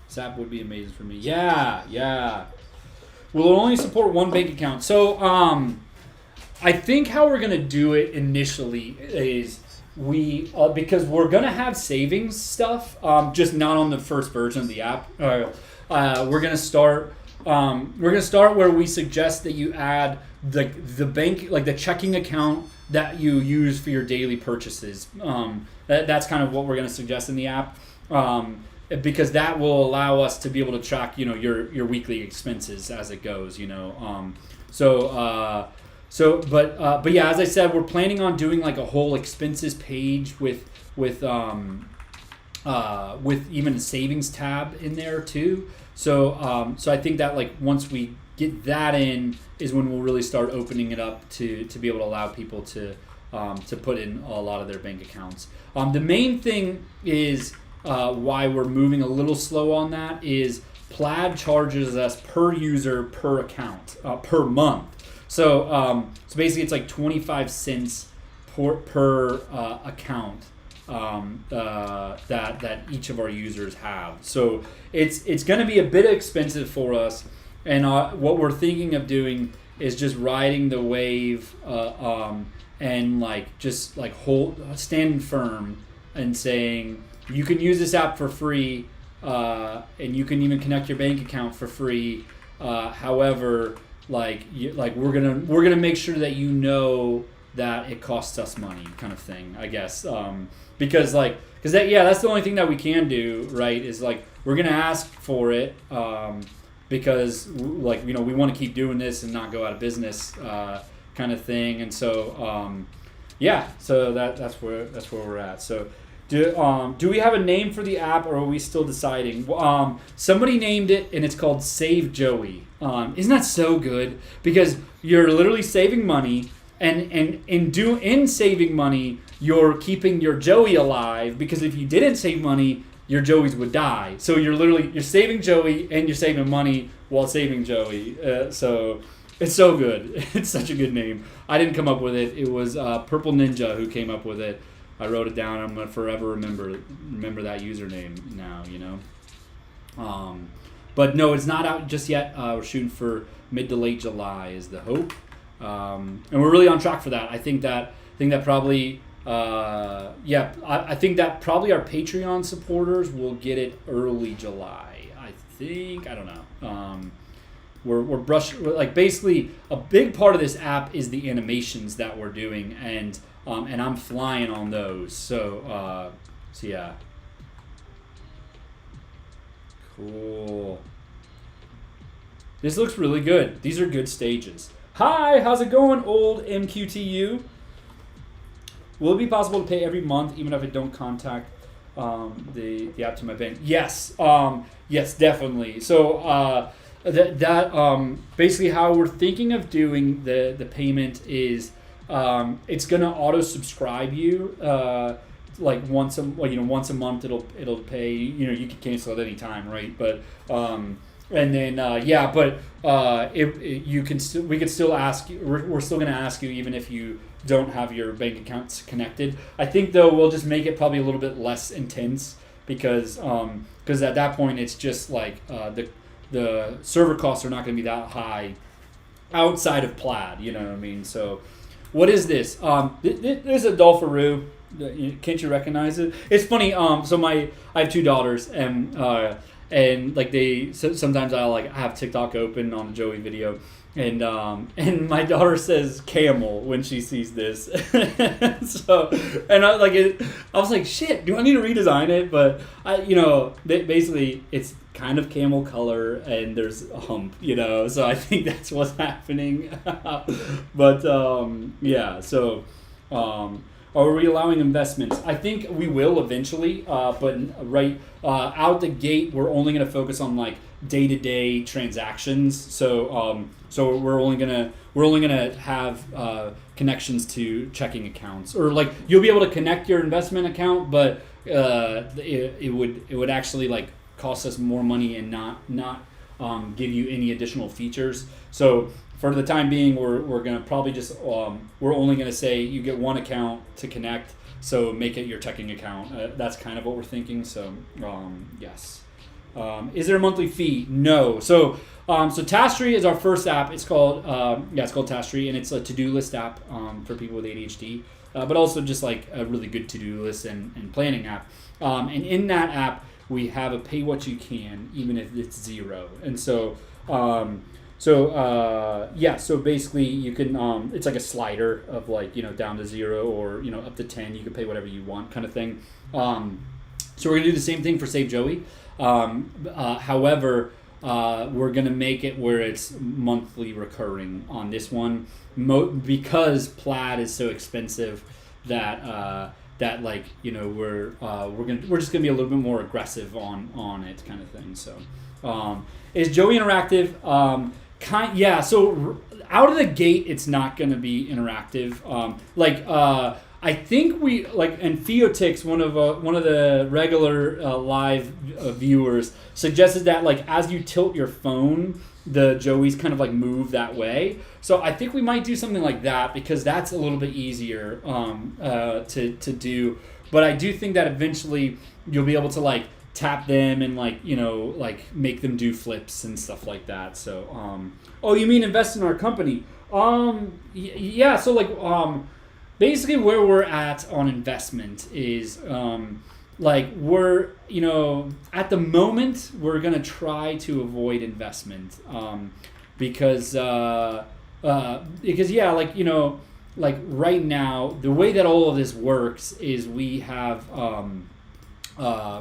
SAP would be amazing for me. Yeah. Will it only support one bank account? So, I think how we're gonna do it initially is because we're gonna have savings stuff, just not on the first version of the app. We're gonna start. We're gonna start where we suggest that you add the bank, like the checking account that you use for your daily purchases. That's kind of what we're gonna suggest in the app. Because that will allow us to be able to track, your weekly expenses as it goes, but yeah, as I said, we're planning on doing like a whole expenses page with even a savings tab in there too. So I think that like once we get that in is when we'll really start opening it up to be able to allow people to put in a lot of their bank accounts. The main thing is why we're moving a little slow on that is Plaid charges us per user per account per month. So basically it's like 25 cents per account that each of our users have. So it's going to be a bit expensive for us, and what we're thinking of doing is just riding the wave and just standing firm and saying you can use this app for free, and you can even connect your bank account for free. However, we're gonna make sure that that it costs us money, kind of thing, I guess. Because that's the only thing that we can do, right? Is we're gonna ask for it, because we want to keep doing this and not go out of business, kind of thing. And so so that's where we're at. So. Do we have a name for the app, or are we still deciding? Somebody named it, and it's called Save Joey. Isn't that so good? Because you're literally saving money, and in saving money, you're keeping your Joey alive. Because if you didn't save money, your Joeys would die. So you're saving Joey, and you're saving money while saving Joey. So it's so good. It's such a good name. I didn't come up with it. It was Purple Ninja who came up with it. I wrote it down. I'm gonna forever remember that username now. But no, it's not out just yet. We're shooting for mid to late July is the hope, and we're really on track for that. I think that probably I think that probably our Patreon supporters will get it early July. I don't know. We're basically a big part of this app is the animations that we're doing, and I'm flying on those. So yeah. Cool. This looks really good. These are good stages. Hi, how's it going, old MQTU? Will it be possible to pay every month even if I don't contact the app to my bank? Yes. Yes, definitely. So basically how we're thinking of doing the payment is it's gonna auto subscribe you once a month it'll pay. You can cancel at any time, right? But and then we could still ask you. We're still gonna ask you even if you don't have your bank accounts connected. I think though we'll just make it probably a little bit less intense because at that point it's just the server costs are not going to be that high outside of Plaid, you know what I mean? So what is this? This is a Dolpharoo. Can't you recognize it? It's funny. I have two daughters, and sometimes I have TikTok open on a Joey video, and my daughter says camel when she sees this. So I was like, shit, do I need to redesign it? But basically it's kind of camel color and there's a hump, so I think that's what's happening. But so are we allowing investments? I think we will eventually, but right out the gate, we're only going to focus on day-to-day transactions. So we're only gonna have connections to checking accounts, or you'll be able to connect your investment account, but it would actually cost us more money and not give you any additional features. So for the time being, we're gonna probably just we're only gonna say you get one account to connect, so make it your checking account. That's kind of what we're thinking. So yes. Is there a monthly fee? No. So Task Tree is our first app. It's called Task Tree, and it's a to-do list app for people with ADHD, but also just like a really good to-do list and planning app. And in that app, we have a pay what you can, even if it's zero. And so basically you can it's like a slider of like down to 0 or up to 10. You can pay whatever you want, kind of thing. So we're gonna do the same thing for Save Joey. However, we're gonna make it where it's monthly recurring on this one, because Plaid is so expensive that we're just gonna be a little bit more aggressive on it, kind of thing. So, is Joey interactive? So out of the gate, it's not gonna be interactive. I think and Theotix, one of the regular live viewers, suggested that as you tilt your phone, the Joeys kind of move that way. So I think we might do something like that, because that's a little bit easier to do. But I do think that eventually you'll be able to tap them and make them do flips and stuff like that. So you mean invest in our company? Yeah. So basically where we're at on investment is we're at the moment we're gonna try to avoid investment because right now the way that all of this works is we have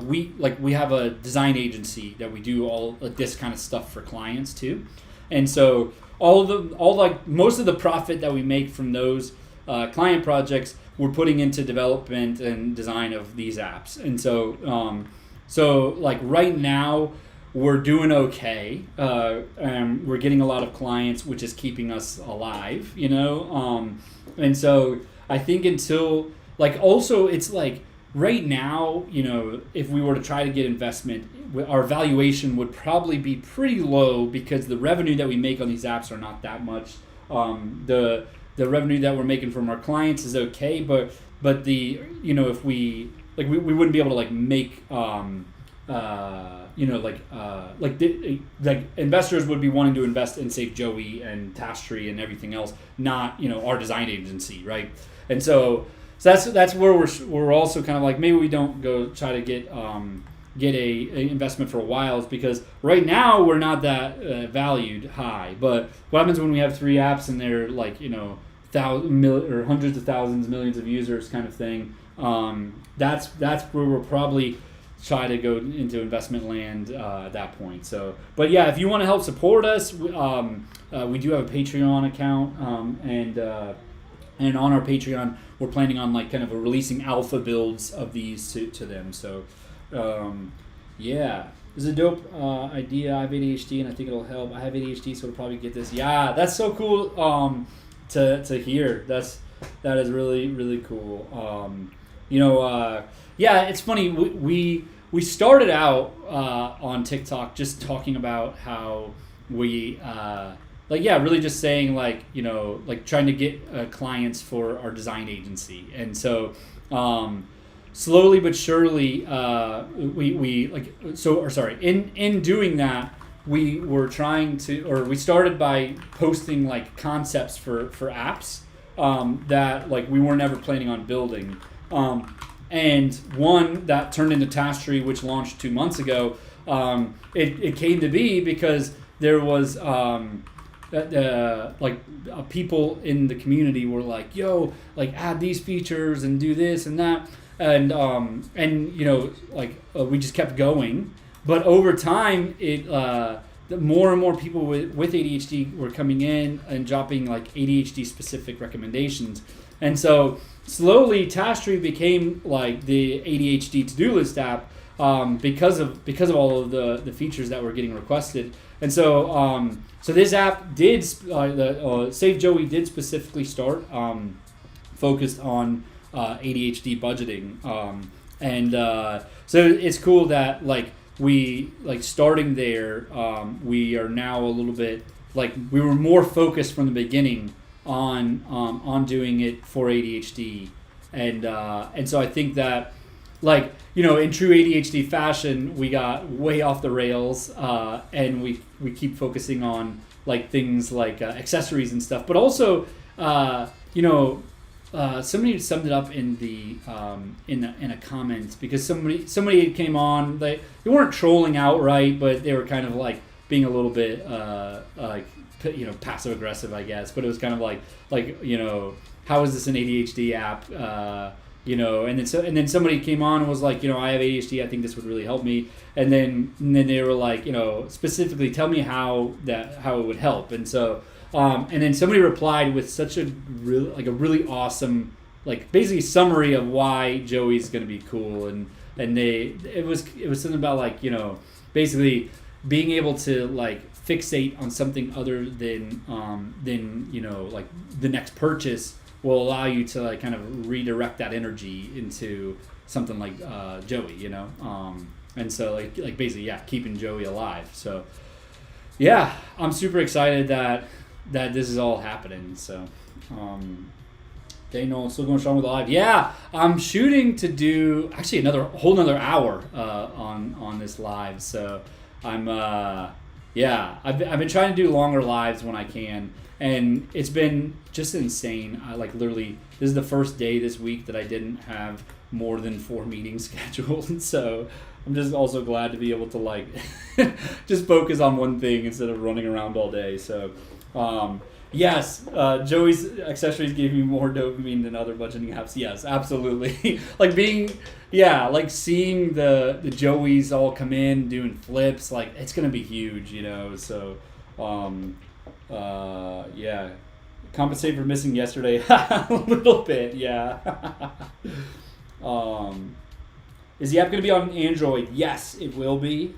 we have a design agency that we do all this kind of stuff for clients too, and so most of the profit that we make from those client projects we're putting into development and design of these apps. And so right now we're doing okay, and we're getting a lot of clients, which is keeping us alive, and so I think until also it's right now, if we were to try to get investment, our valuation would probably be pretty low, because the revenue that we make on these apps are not that much. The revenue that we're making from our clients is okay, but the if we we wouldn't be able to make investors would be wanting to invest in Save Joey and Task Tree and everything else, not our design agency, right? And so that's where we're also kind of maybe we don't go try to get a investment for a while, is because right now we're not that valued high. But what happens when we have 3 apps and they're or hundreds of thousands, millions of users, kind of thing? That's where we'll probably try to go into investment land at that point. So, but yeah, if you want to help support us, we do have a Patreon account, and on our Patreon we're planning on kind of releasing alpha builds of these to them. So. Yeah, this is a dope idea. I have ADHD and I think it'll help. I have ADHD, so I'll probably get this. Yeah, that's so cool to hear. That is really, really cool. Yeah, it's funny. We started out on TikTok just talking about how we really just saying trying to get clients for our design agency. And so slowly but surely, in doing that, we were trying to, or we started by posting concepts for apps that we weren't ever planning on building. And one that turned into Task Tree, which launched 2 months ago, it came to be because there was people in the community were yo, add these features and do this and that. And we just kept going, but over time, more and more people with ADHD were coming in and dropping ADHD specific recommendations, and so slowly Task Tree became the ADHD to-do list app because of all of the features that were getting requested, and so this app did Save Joey did specifically start focused on ADHD budgeting, so it's cool that we starting there. We are now a little bit we were more focused from the beginning on doing it for ADHD, and so I think that like, in true ADHD fashion, we got way off the rails, and we keep focusing on like things like accessories and stuff, but also, somebody summed it up in the in a comment, because somebody came on, they weren't trolling outright, but they were kind of like being a little bit like passive aggressive, I guess. But it was kind of like how is this an ADHD app? And then somebody came on and was like, I have ADHD. I think this would really help me. And then they were like, specifically tell me how it would help. And so. And then somebody replied with such a really awesome, like, basically summary of why Joey's going to be cool, and it was something about like basically being able to like fixate on something other than like the next purchase will allow you to like kind of redirect that energy into something like Joey, and so like basically keeping Joey alive. So I'm super excited that this is all happening. So Daniel still going strong with the live. I'm shooting to do actually whole another hour on this live. So I'm I've been trying to do longer lives when I can, and it's been just insane. I like literally, this is the first day this week that I didn't have more than 4 meetings scheduled. So I'm just also glad to be able to like just focus on one thing instead of running around all day. So yes, Joey's accessories gave me more dopamine than other budgeting apps. Yes, absolutely. like seeing the Joeys all come in doing flips, like it's gonna be huge, So, compensate for missing yesterday a little bit. Is the app going to be on Android? Yes, it will be.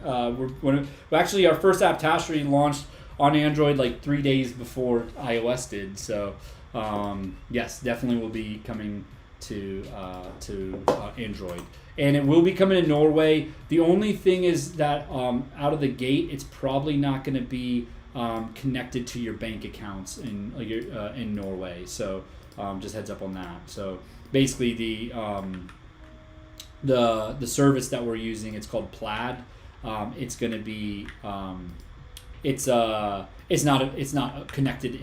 Actually, our first app, Tashery, launched on Android like 3 days before iOS did. So, yes, definitely will be coming to Android. And it will be coming to Norway. The only thing is that out of the gate, it's probably not going to be connected to your bank accounts in Norway. So, just heads up on that. So, basically, the service that we're using, it's called Plaid. It's going to be it's not connected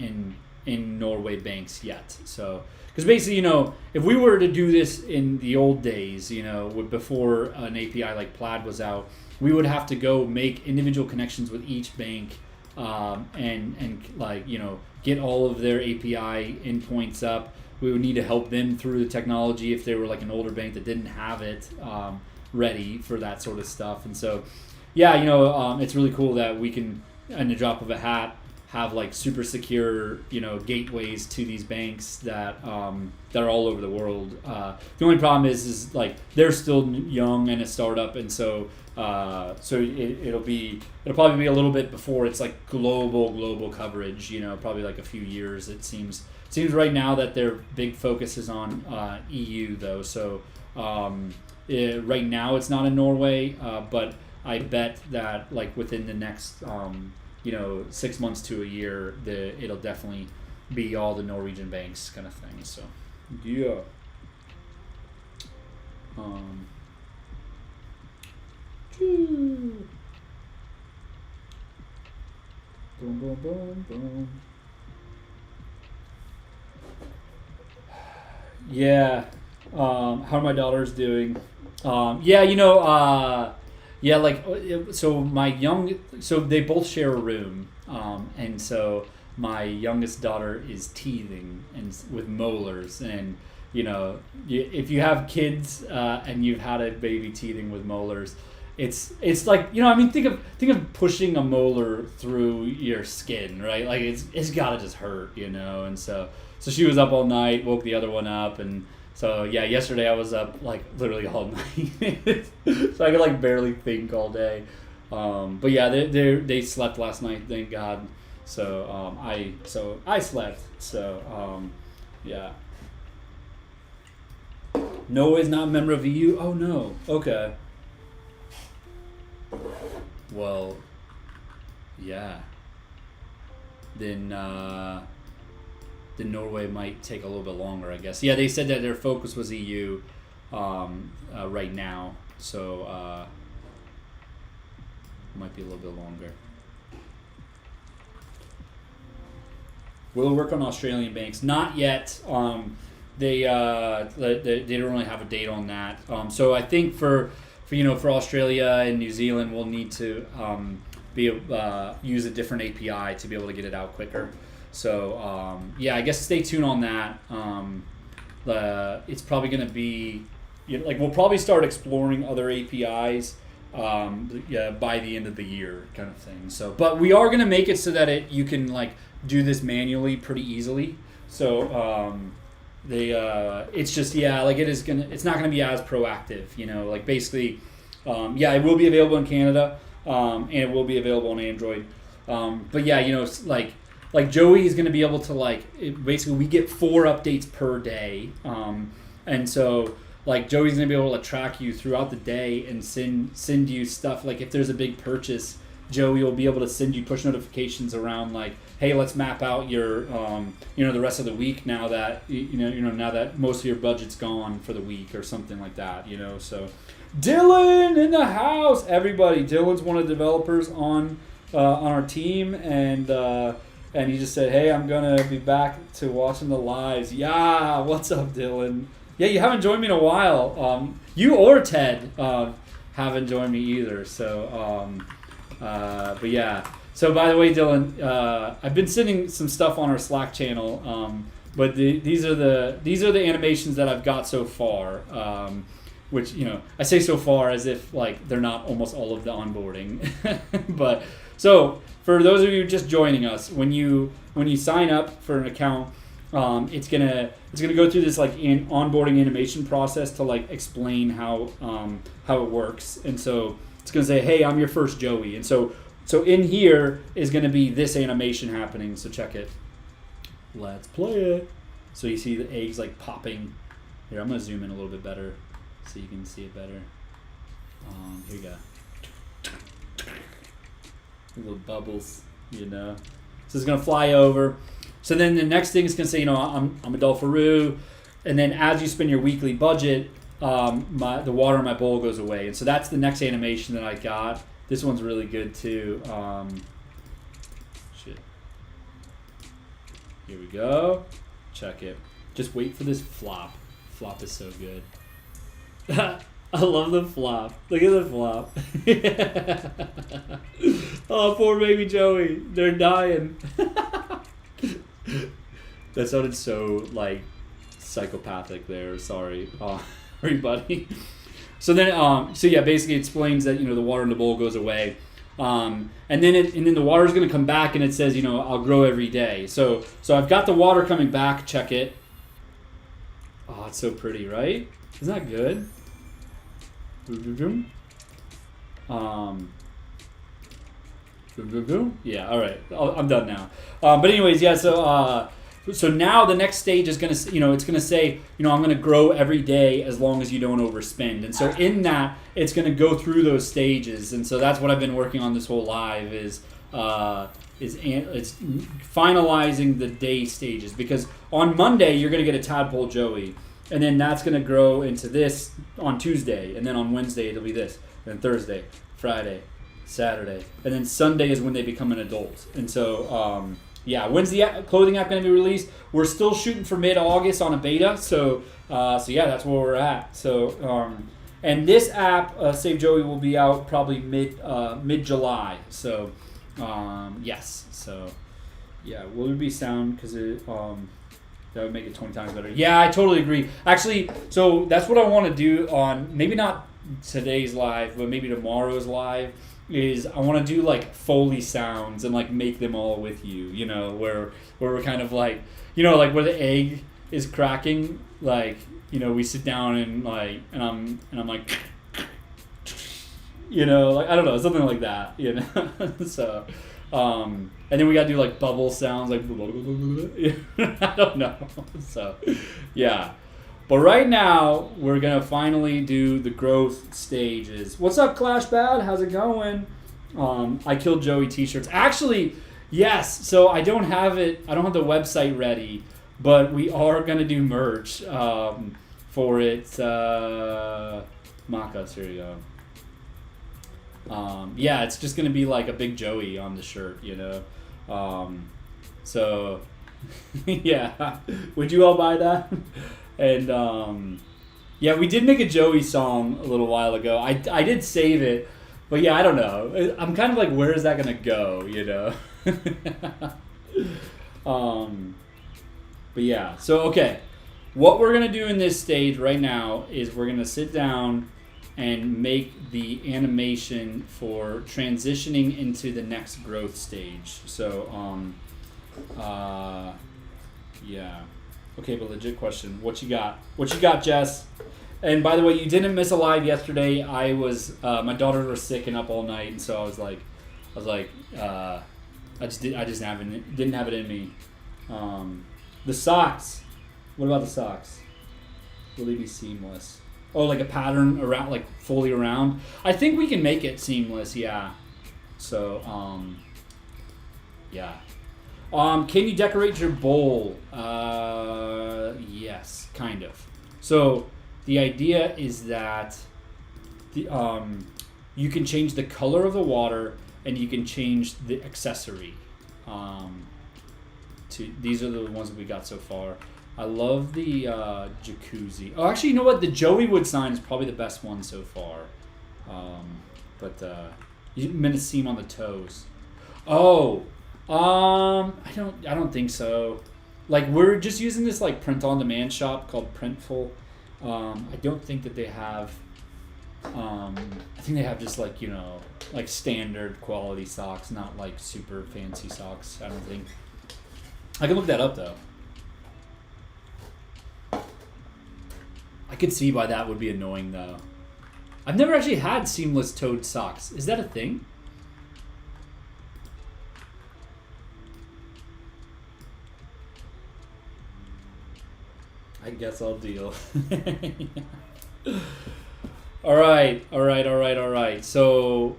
in Norway banks yet. So because basically if we were to do this in the old days, before an API like Plaid was out, we would have to go make individual connections with each bank, and like get all of their API endpoints up. We would need to help them through the technology if they were like an older bank that didn't have it ready for that sort of stuff. And so, it's really cool that we can, in the drop of a hat, have like super secure, gateways to these banks that are all over the world. The only problem is like they're still young and a startup, and so it'll probably be a little bit before it's like global coverage. Probably like a few years. It seems right now that their big focus is on EU though. So right now it's not in Norway, but I bet that like within the next 6 months to a year, it'll definitely be all the Norwegian banks kind of thing. So yeah. Boom, boom, boom, boom. Yeah. How are my daughters doing? So they both share a room, and so my youngest daughter is teething and with molars, and if you have kids and you've had a baby teething with molars, it's like think of pushing a molar through your skin, right? Like it's gotta just hurt, and so she was up all night, woke the other one up, and so yesterday I was up like literally all night, so I could like barely think all day. But they slept last night, thank God. So I slept. So Noah is not a member of EU. Oh no. Okay. Well, yeah. Then Norway might take a little bit longer, I guess. Yeah, they said that their focus was EU, right now. So might be a little bit longer. Will it work on Australian banks? Not yet. They don't really have a date on that. So I think for Australia and New Zealand, we'll need to use a different API to be able to get it out quicker. So I guess stay tuned on that. It's probably going to be we'll probably start exploring other APIs by the end of the year, kind of thing. So, but we are going to make it so that you can do this manually pretty easily. So it's just it's not gonna be as proactive, basically it will be available in Canada and it will be available on Android, but Joey is gonna be able to basically we get 4 updates per day, and so Joey's gonna be able to track you throughout the day and send you stuff. If there's a big purchase, Joey will be able to send you push notifications around hey, let's map out your the rest of the week now that now that most of your budget's gone for the week or something like that. So Dylan in the house, everybody. Dylan's one of the developers on our team, and he just said, hey, I'm gonna be back to watching the lives. Yeah, what's up, Dylan? Yeah, you haven't joined me in a while. You or Ted haven't joined me either. So but yeah. So by the way, Dylan, I've been sending some stuff on our Slack channel, but these are the animations that I've got so far. Which I say so far as if they're not almost all of the onboarding. But so for those of you just joining us, when you sign up for an account, it's gonna go through this onboarding animation process to explain how it works, and so it's gonna say, hey, I'm your first Joey, and so in here is going to be this animation happening. So check it. Let's play it. So you see the eggs popping. Here, I'm going to zoom in a little bit better so you can see it better. Here you go. Little bubbles, So it's going to fly over. So then the next thing is going to say, I'm Adolfo, and then as you spend your weekly budget, the water in my bowl goes away. And so that's the next animation that I got. This one's really good too. Shit. Here we go. Check it. Just wait for this flop. Flop is so good. I love the flop. Look at the flop. Oh, poor baby Joey. They're dying. That sounded so psychopathic there. Sorry, everybody. So then, basically it explains that the water in the bowl goes away, and then the water is going to come back, and it says I'll grow every day. So I've got the water coming back. Check it. Oh, it's so pretty, right? Isn't that good? Yeah. All right. I'm done now. But anyways, yeah. So now the next stage is going to, it's going to say, I'm going to grow every day as long as you don't overspend. And so in that, it's going to go through those stages. And so that's what I've been working on this whole live is it's finalizing the day stages. Because on Monday, you're going to get a Tadpole Joey. And then that's going to grow into this on Tuesday. And then on Wednesday, it'll be this. And then Thursday, Friday, Saturday. And then Sunday is when they become an adult. And so... when's the clothing app going to be released? We're still shooting for mid-August on a beta, so that's where we're at. So, and this app, Save Joey, will be out probably mid-July. So, yes. So, yeah, will there be sound? Because that would make it 20 times better. Yeah, I totally agree. Actually, so that's what I want to do on maybe not today's live, but maybe tomorrow's live. Is I want to do Foley sounds and make them all with you, where we're kind of where the egg is cracking, we sit down and I'm I don't know, something like that, so and then we gotta do bubble sounds I don't know, so yeah. But right now, we're going to finally do the growth stages. What's up, Clash Bad? How's it going? I Killed Joey t-shirts. Actually, yes. So I don't have the website ready, but we are going to do merch for it. Mock-ups, here you go. Yeah, it's just gonna be like a big Joey on the shirt, you know. So yeah, would you all buy that? And yeah, we did make a Joey song a little while ago. I did save it, but yeah, I don't know. I'm kind of like, where is that gonna go, you know? But yeah, so okay, what we're gonna do in this stage right now is we're gonna sit down and make the animation for transitioning into the next growth stage. So yeah. Okay, but legit question. What you got? What you got, Jess? And by the way, you didn't miss a live yesterday. I was my daughters were sick and up all night, and so I was like, I just didn't have it in me. The socks. What about the socks? Will they be seamless? Oh, like a pattern around, like fully around. I think we can make it seamless. Yeah. So yeah. Can you decorate your bowl? Yes, kind of. So the idea is that the you can change the color of the water and you can change the accessory. These are the ones that we got so far. I love the jacuzzi. Oh, actually, you know what? The Joey Wood sign is probably the best one so far. But you meant to seam on the toes. Oh. I don't think so. Like, we're just using this like print-on-demand shop called Printful. I don't think that they have. I think they have just like, you know, like standard quality socks, not like super fancy socks. I don't think. I can look that up though. I could see why that would be annoying though. I've never actually had seamless toed socks. Is that a thing? I guess I'll deal. All right. So,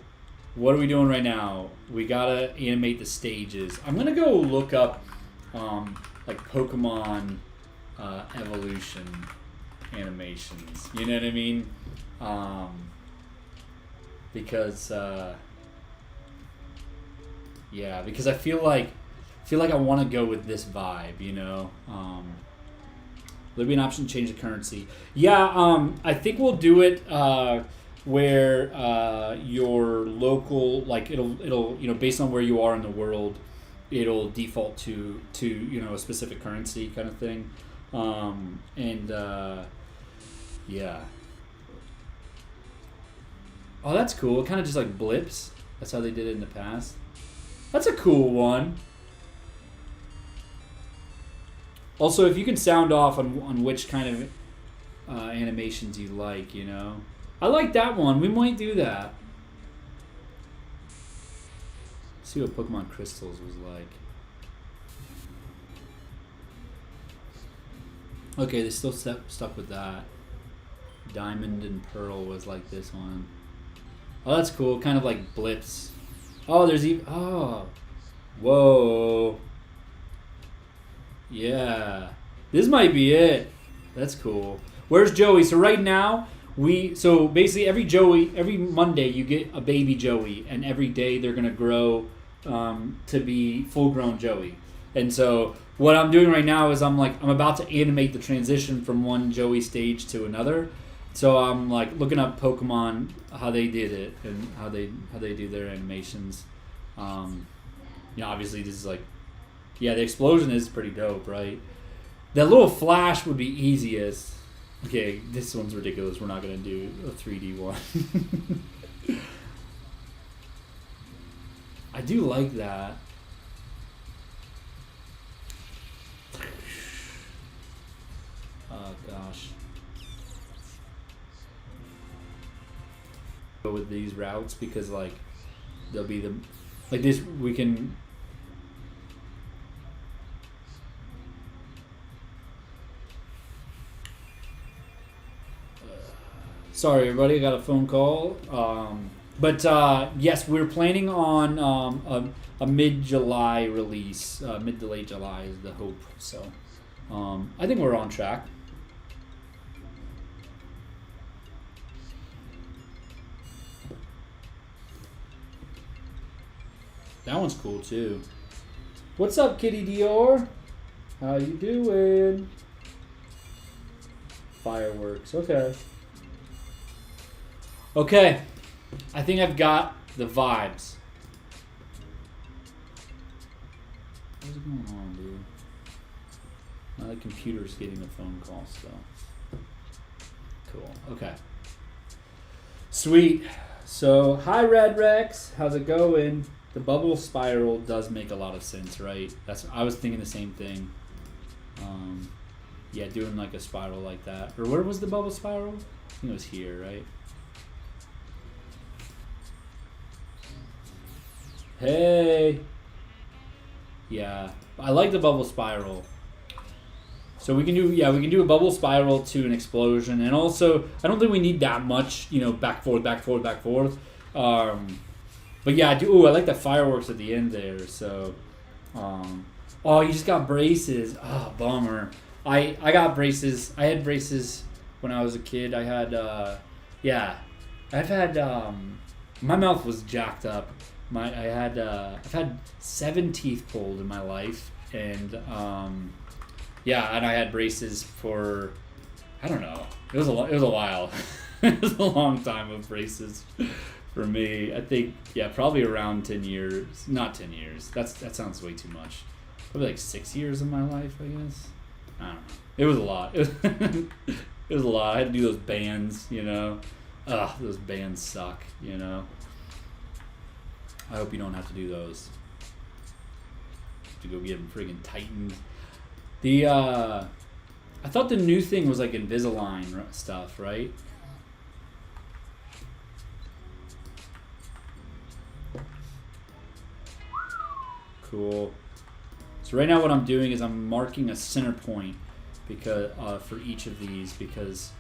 what are we doing right now? We gotta animate the stages. I'm gonna go look up, like Pokemon evolution animations. You know what I mean? Because yeah, because I feel like I want to go with this vibe. You know. There'll be an option to change the currency. Yeah, I think we'll do it where your local, like it'll you know, based on where you are in the world, it'll default to you know, a specific currency kind of thing, and yeah. Oh, that's cool. It kind of just like blips. That's how they did it in the past. That's a cool one. Also, if you can sound off on which kind of animations you like, you know. I like that one. We might do that. See what Pokemon Crystals was like. Okay, they still stuck with that. Diamond and Pearl was like this one. Oh, that's cool. Kind of like blips. Oh, there's even... Oh. Whoa. Yeah, this might be it. That's cool. Where's Joey? So right now, so basically every Monday you get a baby Joey, and every day they're gonna grow to be full-grown Joey. And so what I'm doing right now is I'm about to animate the transition from one Joey stage to another. So I'm like looking up Pokemon, how they did it and how they do their animations. You know, obviously this is like. Yeah, the explosion is pretty dope, right? That little flash would be easiest. Okay, this one's ridiculous. We're not going to do a 3D one. I do like that. Oh, gosh. Go with these routes because, like, they'll be like this, we can... Sorry, everybody, I got a phone call. But yes, we're planning on a mid-July release. Mid to late July is the hope. So I think we're on track. That one's cool too. What's up, Kitty Dior? How you doing? Fireworks. Okay. Okay. I think I've got the vibes. What's going on, dude? Now the computer's getting a phone call still. Cool. Okay. Sweet. So, hi Red Rex. How's it going? The bubble spiral does make a lot of sense, right? I was thinking the same thing. Yeah, doing like a spiral like that. Or where was the bubble spiral? I think it was here, right? Hey. Yeah, I like the bubble spiral. So we can do a bubble spiral to an explosion, and also I don't think we need that much, back forth, back forth, back forth. But yeah, I do. Ooh, I like the fireworks at the end there. So, oh, you just got braces. Oh, bummer. I got braces. I had braces when I was a kid. I had I've had my mouth was jacked up. I've had 7 teeth pulled in my life, and and I had braces for, I don't know. It was a while. It was a long time of braces for me. I think probably around 10 years. Not 10 years. That sounds way too much. Probably like 6 years of my life, I guess. I don't know. It was a lot. It was a lot. I had to do those bands, Ugh, those bands suck, I hope you don't have to do those. To go get them friggin' tightened. I thought the new thing was like Invisalign stuff, right? Cool. So right now what I'm doing is I'm marking a center point because for each of these because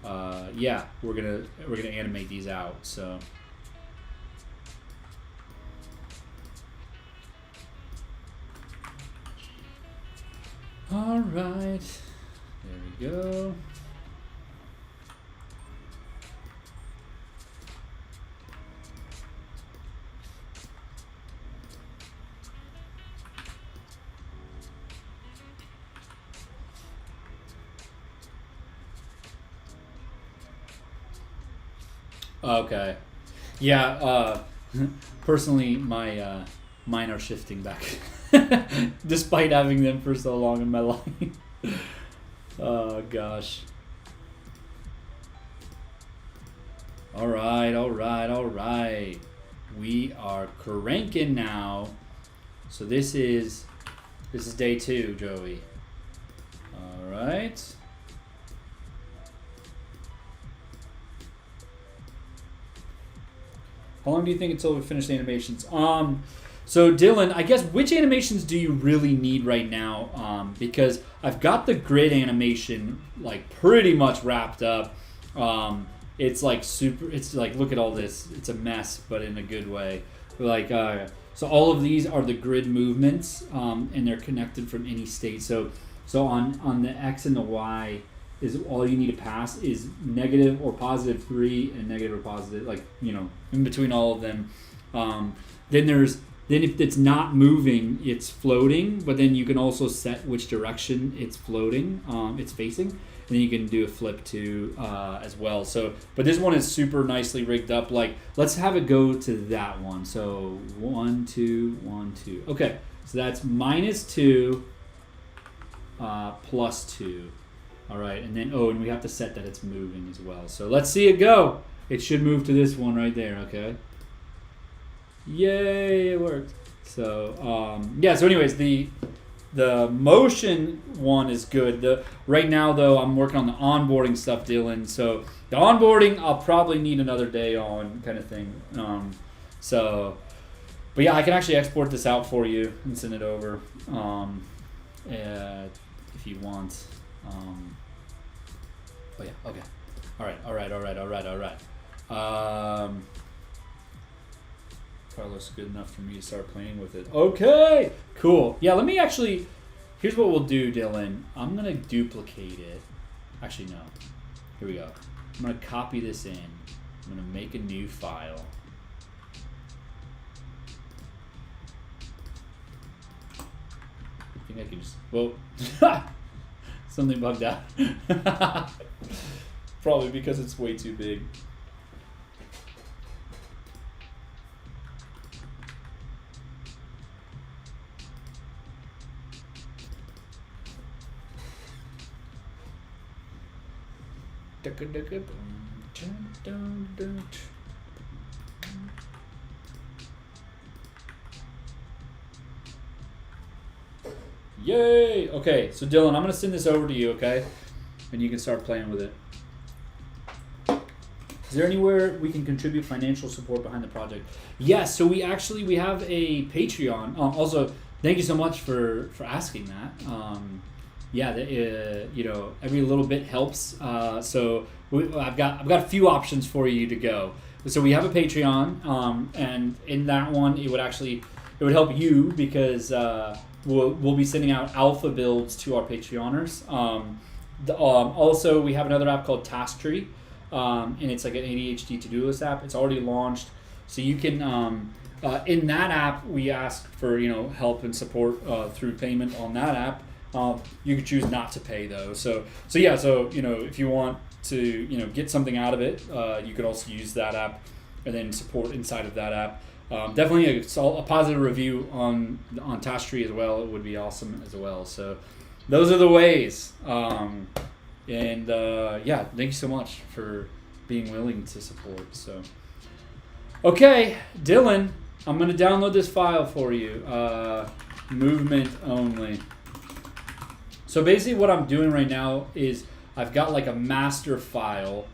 we're gonna animate these out. So. All right, there we go. Okay. Yeah, personally, my mine are shifting back. Despite having them for so long in my life. Oh, gosh. All right. We are cranking now. So this is day 2, Joey. All right. How long do you think until we finish the animations? So Dylan, I guess which animations do you really need right now? Because I've got the grid animation like pretty much wrapped up. It's like super. It's like look at all this. It's a mess, but in a good way. Like so, all of these are the grid movements, and they're connected from any state. So on the X and the Y is all you need to pass is negative or positive 3 and negative or positive, like in between all of them. Then if it's not moving, it's floating, but then you can also set which direction it's floating, it's facing, and then you can do a flip too as well. So, but this one is super nicely rigged up. Like, let's have it go to that one. So 1, 2, 1, 2. Okay, so that's -2, +2. All right, and then and we have to set that it's moving as well. So let's see it go. It should move to this one right there. Okay. Yay, it worked. So so anyways, the motion one is good. Right now though, I'm working on the onboarding stuff, Dylan. So the onboarding I'll probably need another day on, kind of thing. But yeah, I can actually export this out for you and send it over if you want. Oh yeah, okay. All right. Carlos good enough for me to start playing with it. Okay, cool. Yeah, let me actually. Here's what we'll do, Dylan. I'm gonna duplicate it. Actually, no. Here we go. I'm gonna copy this in. I'm gonna make a new file. think I can just... Whoa. Something bugged out. Probably because it's way too big. Yay! Okay, so Dylan, I'm going to send this over to you, okay? And you can start playing with it. Is there anywhere we can contribute financial support behind the project? Yes, so we have a Patreon. Also, thank you so much for asking that. Every little bit helps. So I've got a few options for you to go. So we have a Patreon, and in that one, it would help you because we'll be sending out alpha builds to our Patreoners. Also, we have another app called Task Tree, and it's like an ADHD to-do list app. It's already launched, so you can. In that app, we ask for help and support through payment on that app. You could choose not to pay though. So if you want to get something out of it, you could also use that app and then support inside of that app. Definitely a positive review on Task Tree as well. It would be awesome as well. So those are the ways. Thank you so much for being willing to support. So okay, Dylan, I'm gonna download this file for you. Movement only. So basically what I'm doing right now is I've got like a master file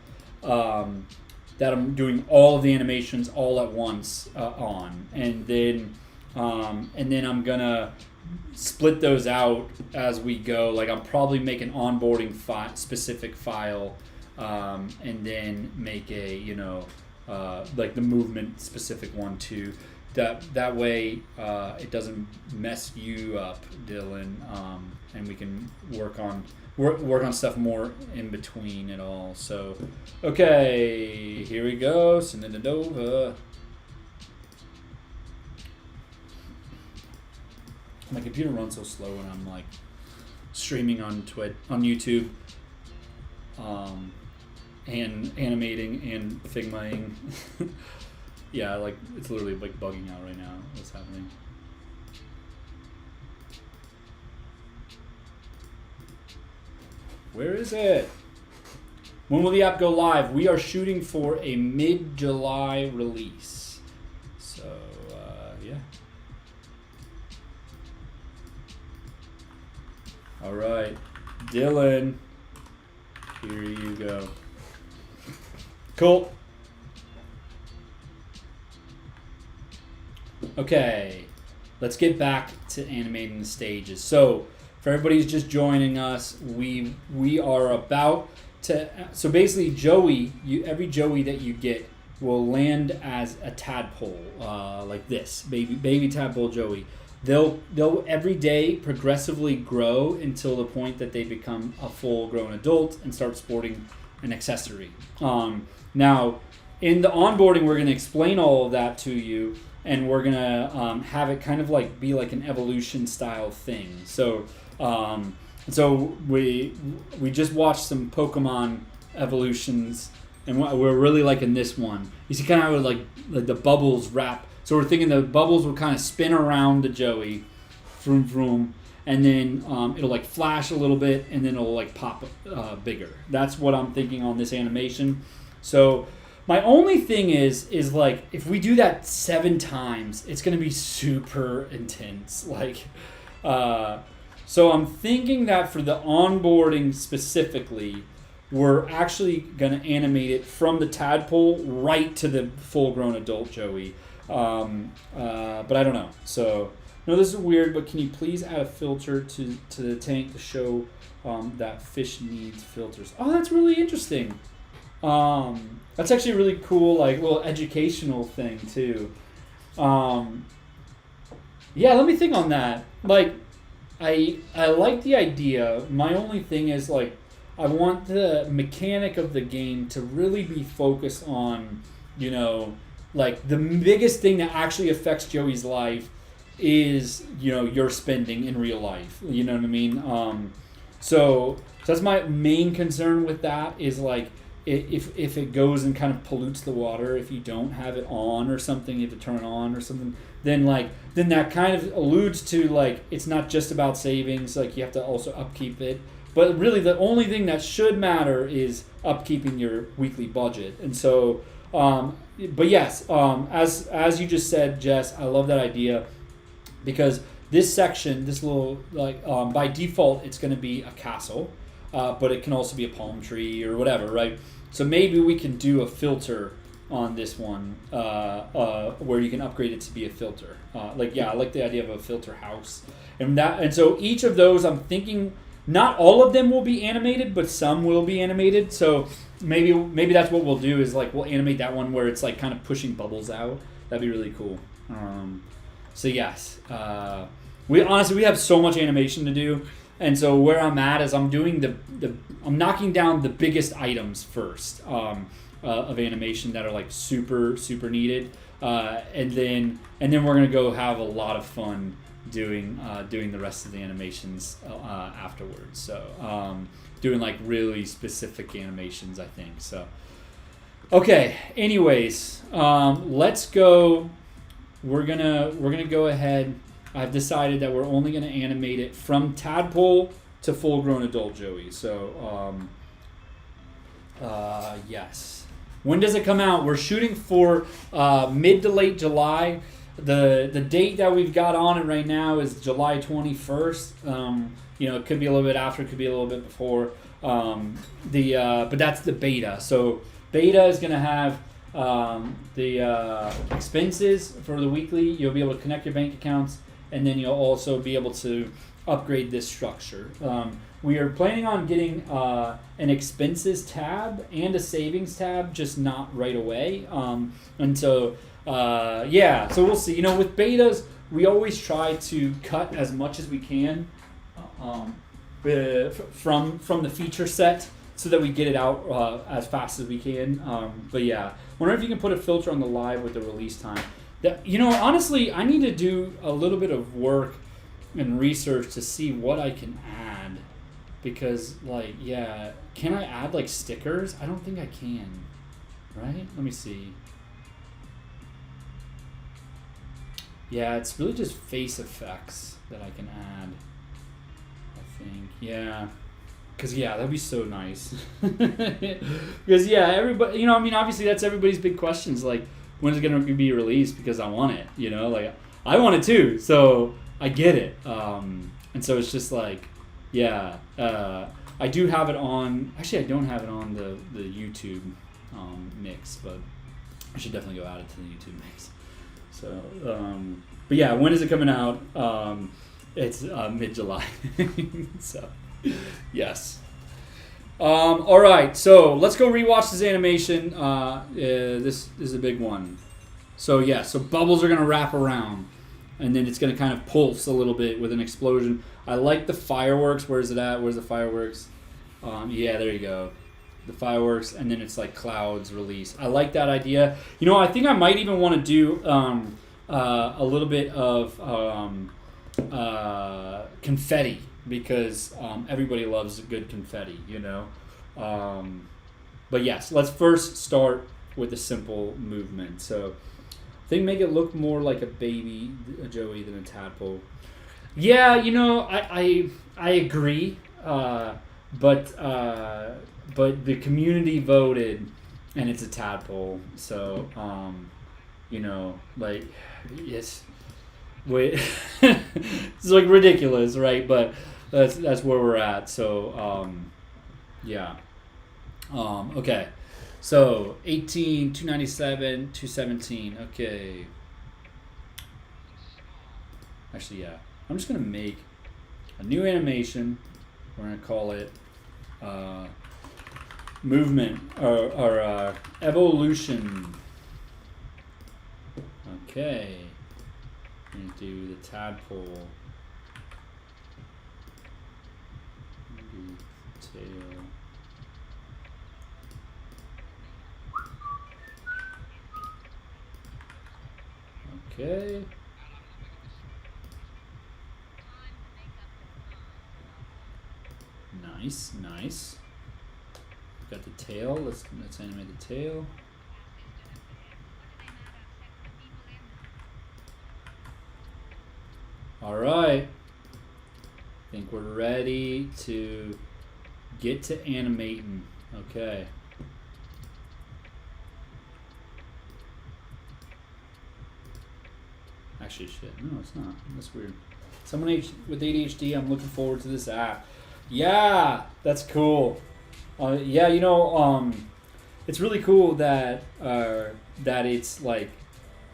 that I'm doing all of the animations all at once on. And then I'm gonna split those out as we go. Like I'll probably make an onboarding specific file and then make a, like the movement specific one too. That way it doesn't mess you up, Dylan, and we can work on stuff more in between it all. So, okay, here we go. Sending it over. My computer runs so slow when I'm like streaming on YouTube, and animating and Figmaing. Yeah, like it's literally like bugging out right now. What's happening? Where is it? When will the app go live? We are shooting for a mid-July release. So, yeah. All right, Dylan, here you go. Cool. Okay, let's get back to animating the stages. So, for everybody who's just joining us, we are about to. So basically, every Joey that you get will land as a tadpole, like this baby tadpole Joey. They'll every day progressively grow until the point that they become a full-grown adult and start sporting an accessory. Now, in the onboarding, we're going to explain all of that to you. And we're gonna have it kind of like be like an evolution style thing. So, we just watched some Pokemon evolutions, and we're really liking this one. You see, kind of like the bubbles wrap. So we're thinking the bubbles will kind of spin around the Joey, vroom vroom, and then it'll like flash a little bit, and then it'll like pop bigger. That's what I'm thinking on this animation. So. My only thing is like if we do that 7 times, it's gonna be super intense. Like, so I'm thinking that for the onboarding specifically, we're actually gonna animate it from the tadpole right to the full-grown adult Joey. But I don't know. So, no, this is weird. But can you please add a filter to the tank to show that fish needs filters? Oh, that's really interesting. That's actually a really cool, like, little educational thing, too. Yeah, let me think on that. Like, I like the idea. My only thing is, like, I want the mechanic of the game to really be focused on, like, the biggest thing that actually affects Joey's life is, you know, your spending in real life. You know what I mean? So that's my main concern with that is like if it goes and kind of pollutes the water, if you don't have it on or something, you have to turn it on or something, then that kind of alludes to like it's not just about savings, like you have to also upkeep it. But really the only thing that should matter is upkeeping your weekly budget. And so but yes, as you just said, Jess, I love that idea because this section, this little like by default, it's going to be a castle, but it can also be a palm tree or whatever, right? So maybe we can do a filter on this one where you can upgrade it to be a filter. I like the idea of a filter house, and so each of those, I'm thinking not all of them will be animated, but some will be animated. So maybe that's what we'll do is like we'll animate that one where it's like kind of pushing bubbles out. That'd be really cool. So yes, we have so much animation to do, and so where I'm at is I'm doing I'm knocking down the biggest items first of animation that are like super needed, and then we're gonna go have a lot of fun doing the rest of the animations afterwards. So doing like really specific animations, I think. So okay. Anyways, let's go. We're gonna go ahead. I've decided that we're only gonna animate it from tadpole to full-grown adult Joey. So yes. When does it come out? We're shooting for mid to late July. The date that we've got on it right now is July 21st. It could be a little bit after, it could be a little bit before. But that's the beta. So beta is gonna have the expenses for the weekly. You'll be able to connect your bank accounts, and then you'll also be able to upgrade this structure. We are planning on getting an expenses tab and a savings tab, just not right away. And so so we'll see. With betas, we always try to cut as much as we can from the feature set, so that we get it out as fast as we can. But yeah, wonder if you can put a filter on the live with the release time. Honestly, I need to do a little bit of work and research to see what I can add, because can I add like stickers? I don't think I can. Right? Let me see. Yeah, it's really just face effects that I can add, I think. Yeah. Because, that'd be so nice. Because, everybody, obviously that's everybody's big questions. Like, when is it going to be released? Because I want it, I want it too. So, I get it. And so it's just like, I do have it on, actually I don't have it on the YouTube mix, but I should definitely go add it to the YouTube mix. So, but yeah, when is it coming out? It's mid-July. So, yes. All right, so let's go rewatch this animation. This is a big one. So bubbles are gonna wrap around, and then it's gonna kind of pulse a little bit with an explosion. I like the fireworks. Where's it at? Where's the fireworks? There you go. The fireworks, and then it's like clouds release. I like that idea. I think I might even want to do a little bit of confetti, because everybody loves good confetti, But yes, let's first start with a simple movement. So I think make it look more like a baby Joey than a tadpole. Yeah, I agree. But the community voted, and it's a tadpole. So, yes, wait, it's like ridiculous, right? But that's where we're at. So, okay. So 18, 297, 217. Okay. Actually, I'm just gonna make a new animation. We're gonna call it movement or evolution. Okay. I'm gonna do the tadpole. Maybe tail. Okay. Nice, nice. Got the tail. Let's animate the tail. All right. I think we're ready to get to animating. Okay. Actually, shit. No, it's not. That's weird. Someone with ADHD, I'm looking forward to this app. Yeah, that's cool. Yeah, you know, it's really cool that that it's like,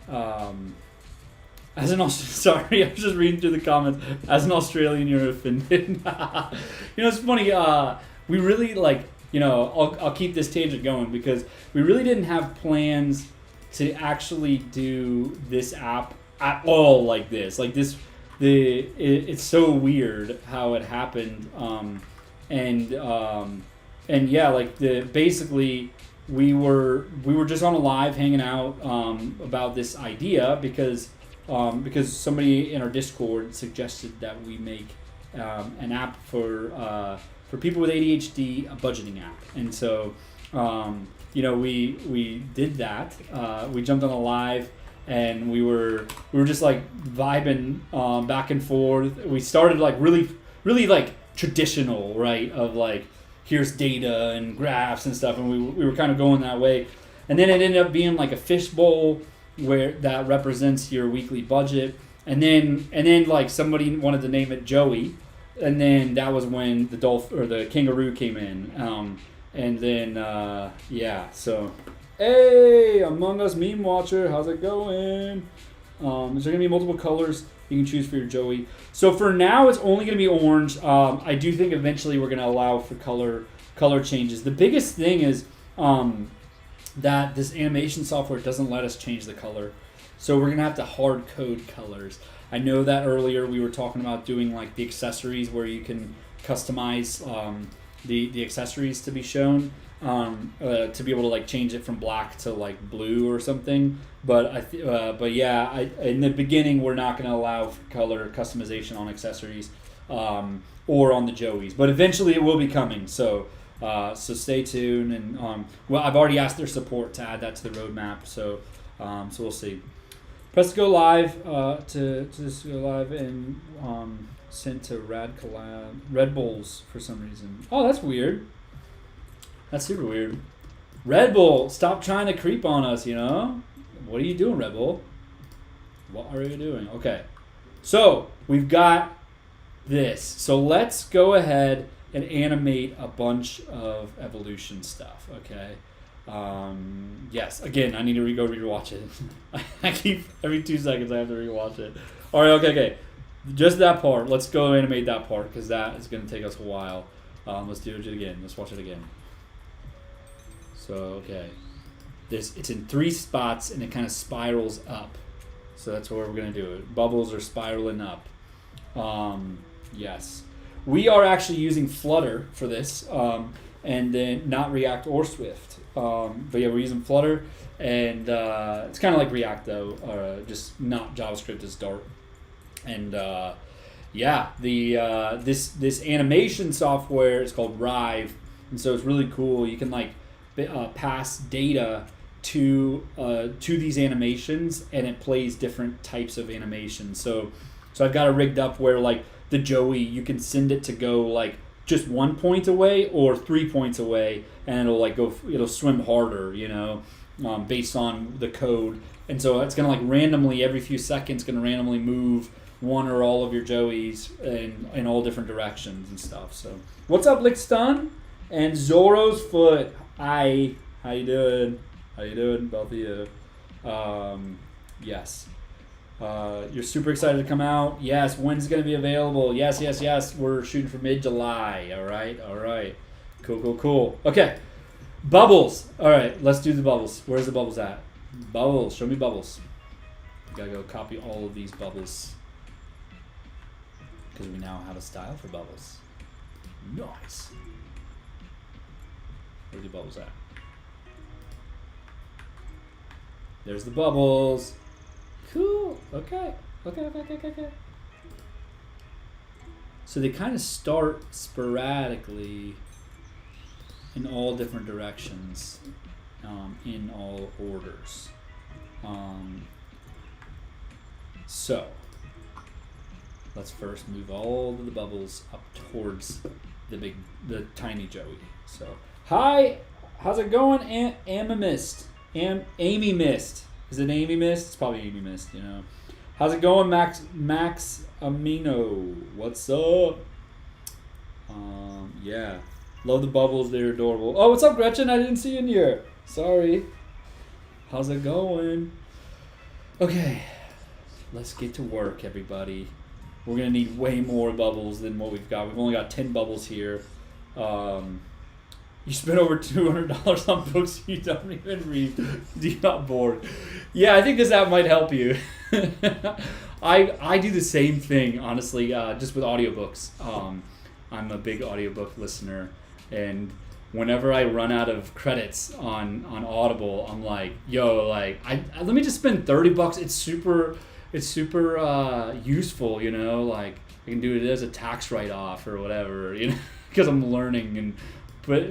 as an sorry, I was just reading through the comments. As an Australian, you're offended. You know, it's funny. We really like, you know, I'll keep this tangent going because we really didn't have plans to actually do this app at all like this. Like this, it's so weird how it happened. And yeah, like basically we were just on a live hanging out about this idea because somebody in our Discord suggested that we make an app for people with ADHD, a budgeting app, and so you know we did that. We jumped on a live. And we were just like vibing back and forth. We started like really like traditional, right? Of like here's data and graphs and stuff, and we were kind of going that way. And then it ended up being like a fishbowl where that represents your weekly budget. And then like somebody wanted to name it Joey, and then that was when the the kangaroo came in. And then yeah, so. Hey, Among Us meme watcher, how's it going? Is there gonna be multiple colors you can choose for your Joey? So for now, it's only gonna be orange. I do think eventually we're gonna allow for color changes. The biggest thing is that this animation software doesn't let us change the color, so we're gonna have to hard code colors. I know that earlier we were talking about doing like the accessories where you can customize the accessories to be shown. To be able to like change it from black to like blue or something, but yeah, in the beginning we're not going to allow color customization on accessories or on the Joeys, but eventually it will be coming. So stay tuned, and well, I've already asked their support to add that to the roadmap. So we'll see. Press to go live to just go live and sent to Red Bulls for some reason. Oh, that's weird. That's super weird. Red Bull, stop trying to creep on us, you know? What are you doing, Red Bull? What are you doing? Okay. So, we've got this. So, let's go ahead and animate a bunch of evolution stuff, okay? Yes, again, I need to go rewatch it. I keep, every 2 seconds I have to rewatch it. All right, okay. Just that part. Let's go animate that part because that is going to take us a while. Let's do it again. Let's watch it again. So, okay. It's in 3 spots and it kind of spirals up. So that's where we're going to do it. Bubbles are spiraling up. Yes. We are actually using Flutter for this, and then not React or Swift. But yeah, we're using Flutter, and it's kind of like React though, just not JavaScript as Dart. And yeah, this animation software is called Rive, and so it's really cool. You can like pass data to these animations, and it plays different types of animations. So I've got it rigged up where like the Joey, you can send it to go like just 1 point away or 3 points away, and it'll swim harder, you know, based on the code. And so it's gonna like randomly every few seconds gonna randomly move one or all of your Joeys in all different directions and stuff. So what's up, Lickston and Zoro's Foot? Hi, how you doing? How you doing, both of you? Yes. You're super excited to come out. Yes. When's it gonna be available? Yes. We're shooting for mid-July. All right. Cool. Okay. Bubbles. All right. Let's do the bubbles. Where's the bubbles at? Bubbles. Show me bubbles. Gotta go copy all of these bubbles because we now have a style for bubbles. Nice. Where's the bubbles at? There's the bubbles. Cool. Okay. So they kind of start sporadically in all different directions, in all orders. So let's first move all of the bubbles up towards the tiny Joey. So hi, how's it going, Amy Mist? Amy Mist. Is it Amy Mist? It's probably Amy Mist. You know. How's it going, Max Amino? What's up? Yeah. Love the bubbles. They're adorable. Oh, what's up, Gretchen? I didn't see you in here. Sorry. How's it going? Okay. Let's get to work, everybody. We're going to need way more bubbles than what we've got. We've only got 10 bubbles here. You spent over $200 on books you don't even read. You're not bored. Yeah, I think this app might help you. I do the same thing, honestly, just with audiobooks. I'm a big audiobook listener, and whenever I run out of credits on Audible, I'm like, yo, like, let me just spend $30. It's super useful, you know, like I can do it as a tax write-off or whatever, you know, because I'm learning. But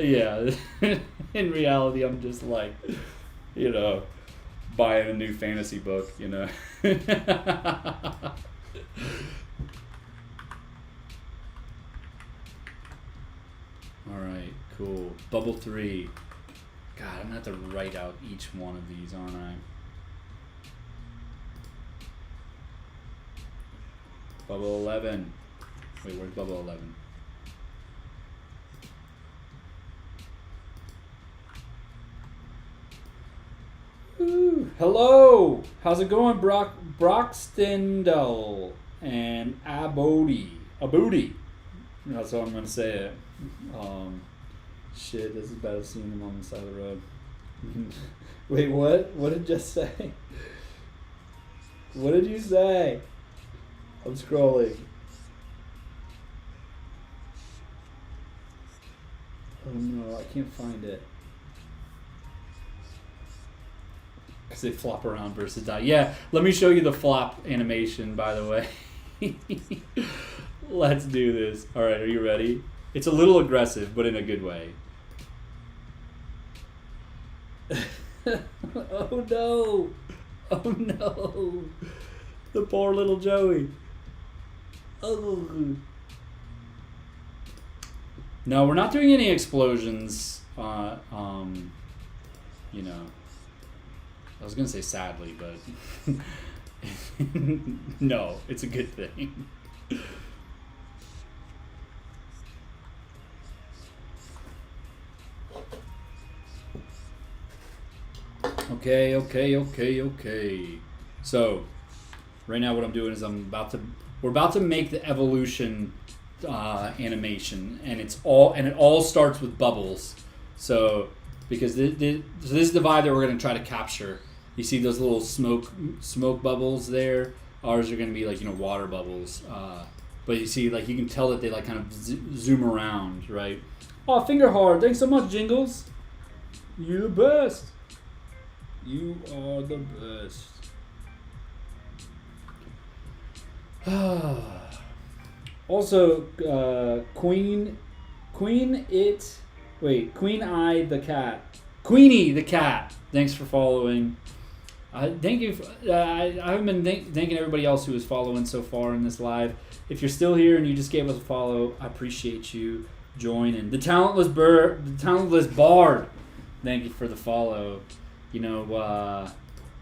yeah, in reality, I'm just like, you know, buying a new fantasy book, you know. All right, cool. Bubble 3. God, I'm gonna have to write out each one of these, aren't I? Bubble 11. Wait, where's bubble 11? Ooh, hello! How's it going, Brockstendel and Abodi? That's how I'm gonna say it. Shit, this is bad as seeing them on the side of the road. Wait, what? What did you just say? What did you say? I'm scrolling. Oh no, I can't find it. Because they flop around versus die. Yeah, let me show you the flop animation, by the way. Let's do this. Alright, are you ready? It's a little aggressive, but in a good way. Oh no! Oh no! The poor little Joey. Oh. No, we're not doing any explosions. You know, I was gonna say sadly, but no, it's a good thing. Okay. So, right now what I'm doing is we're about to make the evolution animation, and it all starts with bubbles. So, because so this is the vibe that we're going to try to capture. You see those little smoke bubbles there? Ours are going to be like, you know, water bubbles. But you see, like, you can tell that they like kind of zoom around, right? Oh, finger hard. Thanks so much, Jingles. You're the best. You are the best. Also, Queen Eye the cat. Queenie the cat. Thanks for following. Thank you. I haven't been thanking everybody else who is following so far in this live. If you're still here and you just gave us a follow, I appreciate you joining. The talentless bard. Thank you for the follow. You know,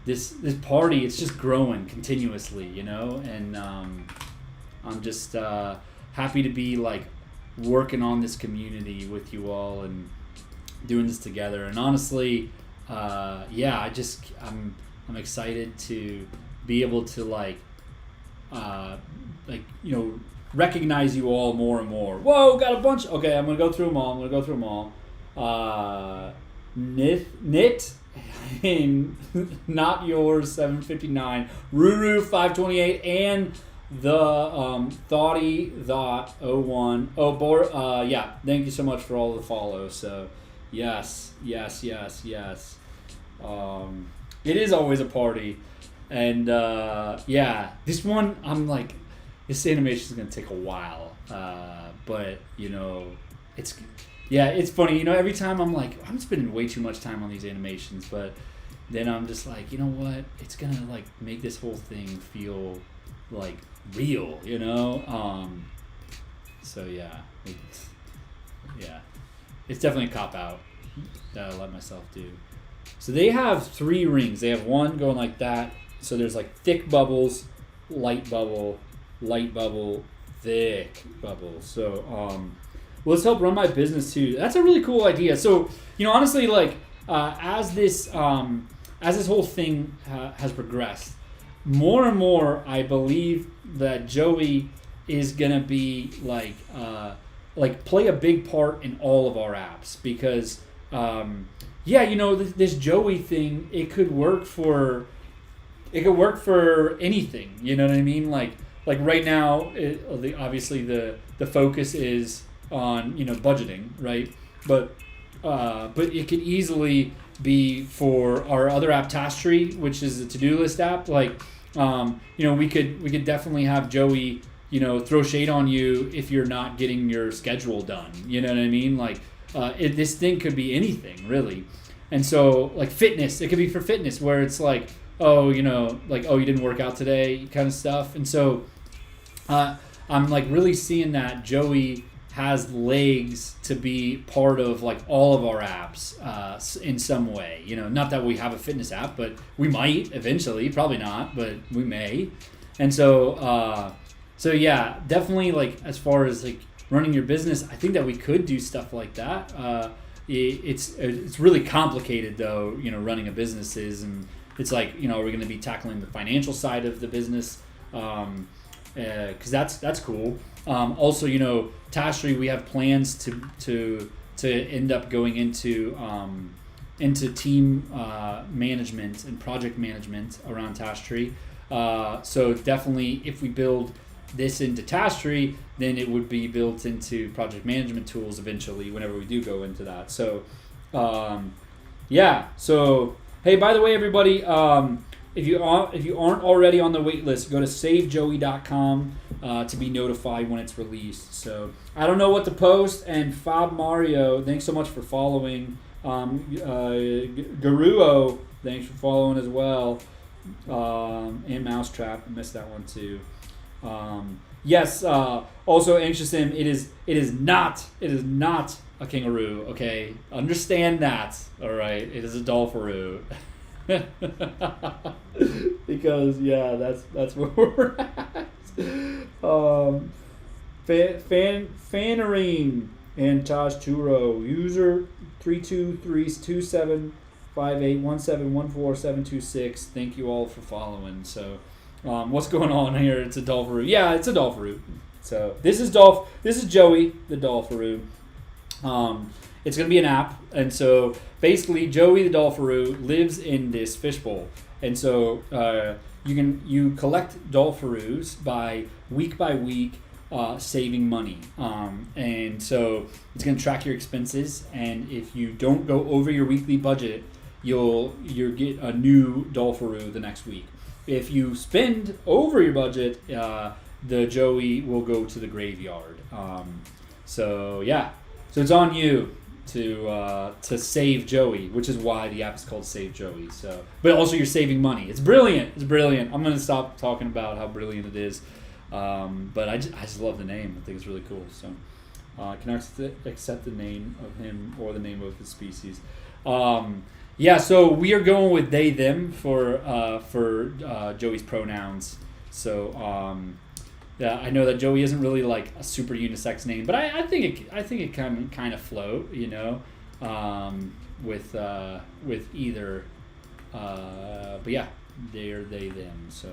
this party, it's just growing continuously, you know, and I'm just happy to be like working on this community with you all and doing this together. And honestly, yeah, I'm excited to be able to like you know, recognize you all more and more. Whoa, got a bunch. Okay, I'm gonna go through them all. Knit. Not yours 759, Ruru 528, and the Thoughty01. Yeah, thank you so much for all the follows. So yes. It is always a party, and yeah, this one I'm like, this animation is gonna take a while, but it's funny. Every time I'm like, I'm spending way too much time on these animations, but then I'm just like, you know what? It's gonna like make this whole thing feel like real, So it's definitely a cop out that I let myself do. So they have 3 rings. They have one going like that. So there's like thick bubbles, light bubble, thick bubble. So well, let's help run my business too. That's a really cool idea. So honestly, like as this whole thing has progressed, more and more I believe that Joey is gonna be like play a big part in all of our apps because this Joey thing, it could work for anything. You know what I mean? Like right now, obviously the focus is on budgeting, right? But it could easily be for our other app, Task Tree, which is a to-do list app. Like we could definitely have Joey throw shade on you if you're not getting your schedule done. You know what I mean? Like this thing could be anything really. And so like fitness, it could be for fitness where it's like, oh, you didn't work out today kind of stuff. And so I'm like really seeing that Joey has legs to be part of like all of our apps in some way. Not that we have a fitness app, but we might eventually, probably not, but we may. And so yeah, definitely like as far as like running your business, I think that we could do stuff like that. It's really complicated though, running a business is, and it's like, we're going to be tackling the financial side of the business, because that's cool. Also, Task Tree, we have plans to end up going into team management and project management around Task Tree. So definitely, if we build this into Task Tree, then it would be built into project management tools eventually whenever we do go into that. So so hey, by the way, everybody, if you aren't already on the wait list, go to savejoey.com to be notified when it's released. So I don't know what to post, and Fab Mario, thanks so much for following. Garuo, thanks for following as well. And Mousetrap, I missed that one too. Yes. Also, Anxious Sim, it is not a kangaroo. Okay, understand that. All right, it is a dolpharoo. Because that's where we're at. Fanarine and Taj Turo, user 323275817147226. Thank you all for following. So what's going on here? It's a dolpharoo. Yeah, it's a dolpharoo. So this is Joey the dolpharoo. It's going to be an app, and so basically Joey the dolpharoo lives in this fishbowl, and so you collect dolpharoos by week saving money, and so it's going to track your expenses, and if you don't go over your weekly budget, you'll get a new dolpharoo the next week. If you spend over your budget, the Joey will go to the graveyard. So it's on you to save Joey, which is why the app is called Save Joey. So, but also you're saving money. It's brilliant. I'm gonna stop talking about how brilliant it is, but I just love the name. I think it's really cool. So, can I accept the name of him or the name of his species? So we are going with they them for Joey's pronouns. So I know that Joey isn't really like a super unisex name, but I think it can kind of float, with either. But yeah, they're they them. So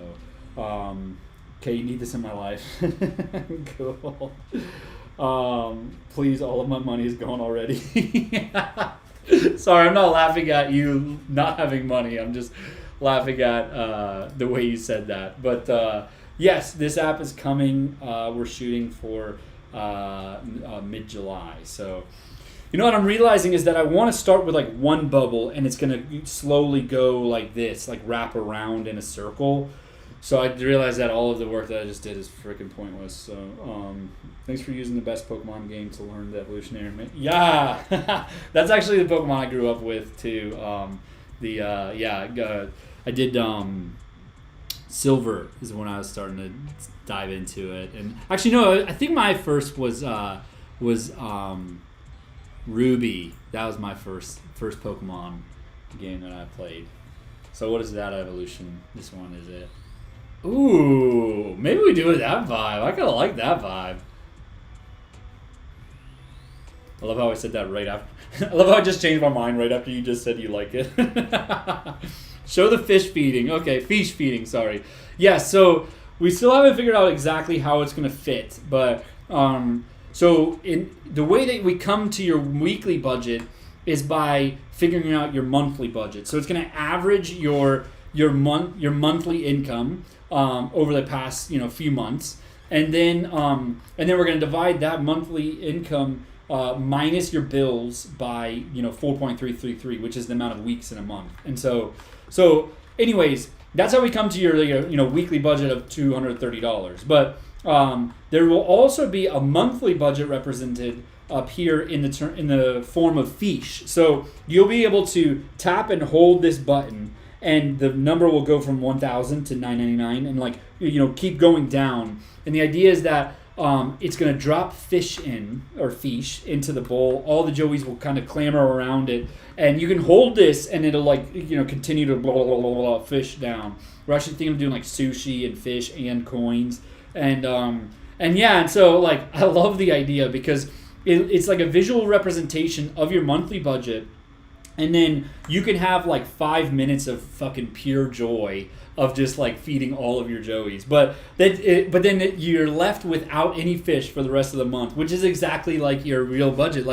okay, you need this in my life. Cool. Please, all of my money is gone already. Sorry, I'm not laughing at you not having money. I'm just laughing at the way you said that. But yes, this app is coming. We're shooting for mid-July. So, what I'm realizing is that I want to start with like one bubble, and it's going to slowly go like this, like wrap around in a circle. So I realized that all of the work that I just did is freaking pointless. So thanks for using the best Pokemon game to learn the evolutionary. Yeah, that's actually the Pokemon I grew up with too. I did Silver is when I was starting to dive into it, and actually no, I think my first was Ruby. That was my first Pokemon game that I played. So what is that evolution? This one is it. Ooh, maybe we do it that vibe. I kind of like that vibe. I love how I said that right after. I love how I just changed my mind right after you just said you like it. Show the fish feeding. Okay, fish feeding, sorry. Yeah, so we still haven't figured out exactly how it's going to fit. But so in the way that we come to your weekly budget is by figuring out your monthly budget. So it's going to average your monthly income over the past few months, and then we're going to divide that monthly income minus your bills by 4.333, which is the amount of weeks in a month. And so anyways, that's how we come to your weekly budget of $230. But there will also be a monthly budget represented up here in the form of fiche. So you'll be able to tap and hold this button, and the number will go from 1,000 to 999, and keep going down. And the idea is that it's going to drop fiche into the bowl. All the Joeys will kind of clamor around it, and you can hold this, and it'll continue to blah blah blah blah, blah fish down. We're actually thinking of doing like sushi and fish and coins, and so I love the idea because it's like a visual representation of your monthly budget. And then you can have 5 minutes of fucking pure joy of just feeding all of your Joeys. But then you're left without any fish for the rest of the month, which is exactly like your real budget.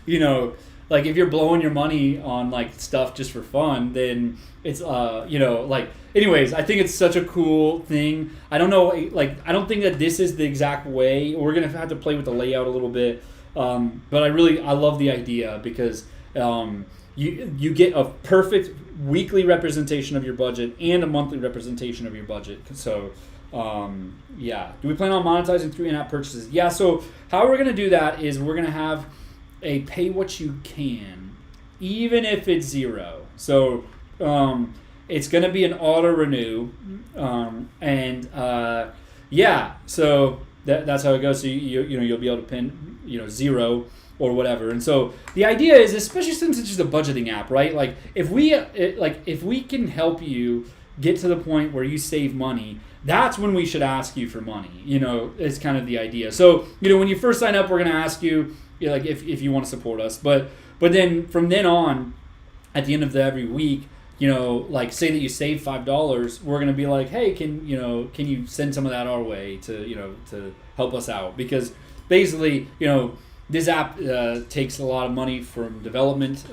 If you're blowing your money on stuff just for fun, then it's anyways, I think it's such a cool thing. I don't know, I don't think that this is the exact way. We're gonna have to play with the layout a little bit. But I love the idea because you get a perfect weekly representation of your budget and a monthly representation of your budget. So, do we plan on monetizing through in-app purchases? Yeah, so how we're going to do that is we're going to have a pay what you can, even if it's zero. So, it's going to be an auto renew. So that's how it goes. So you'll be able to pin, zero or whatever. And so the idea is, especially since it's just a budgeting app, right? If we can help you get to the point where you save money, that's when we should ask you for money. Is kind of the idea. So when you first sign up, we're going to ask you, if you want to support us. But then from then on, at the end of every week, say that you save $5, we're going to be like, hey, can you send some of that our way to help us out? Because basically, this app takes a lot of money from development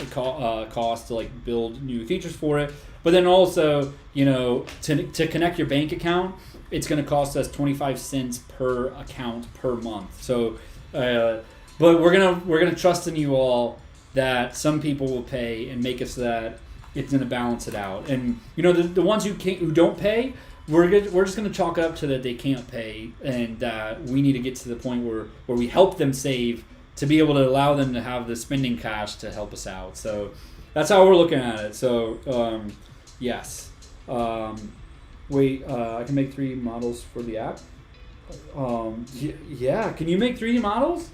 costs to build new features for it. But then also, to connect your bank account, it's going to cost us 25 cents per account per month. So, but we're gonna trust in you all that some people will pay and make it so that it's going to balance it out. And the ones who don't pay, we're just going to chalk it up to that they can't pay, and we need to get to the point where we help them save to be able to allow them to have the spending cash to help us out. So that's how we're looking at it. So yes. I can make 3D models for the app. Yeah, can you make 3D models?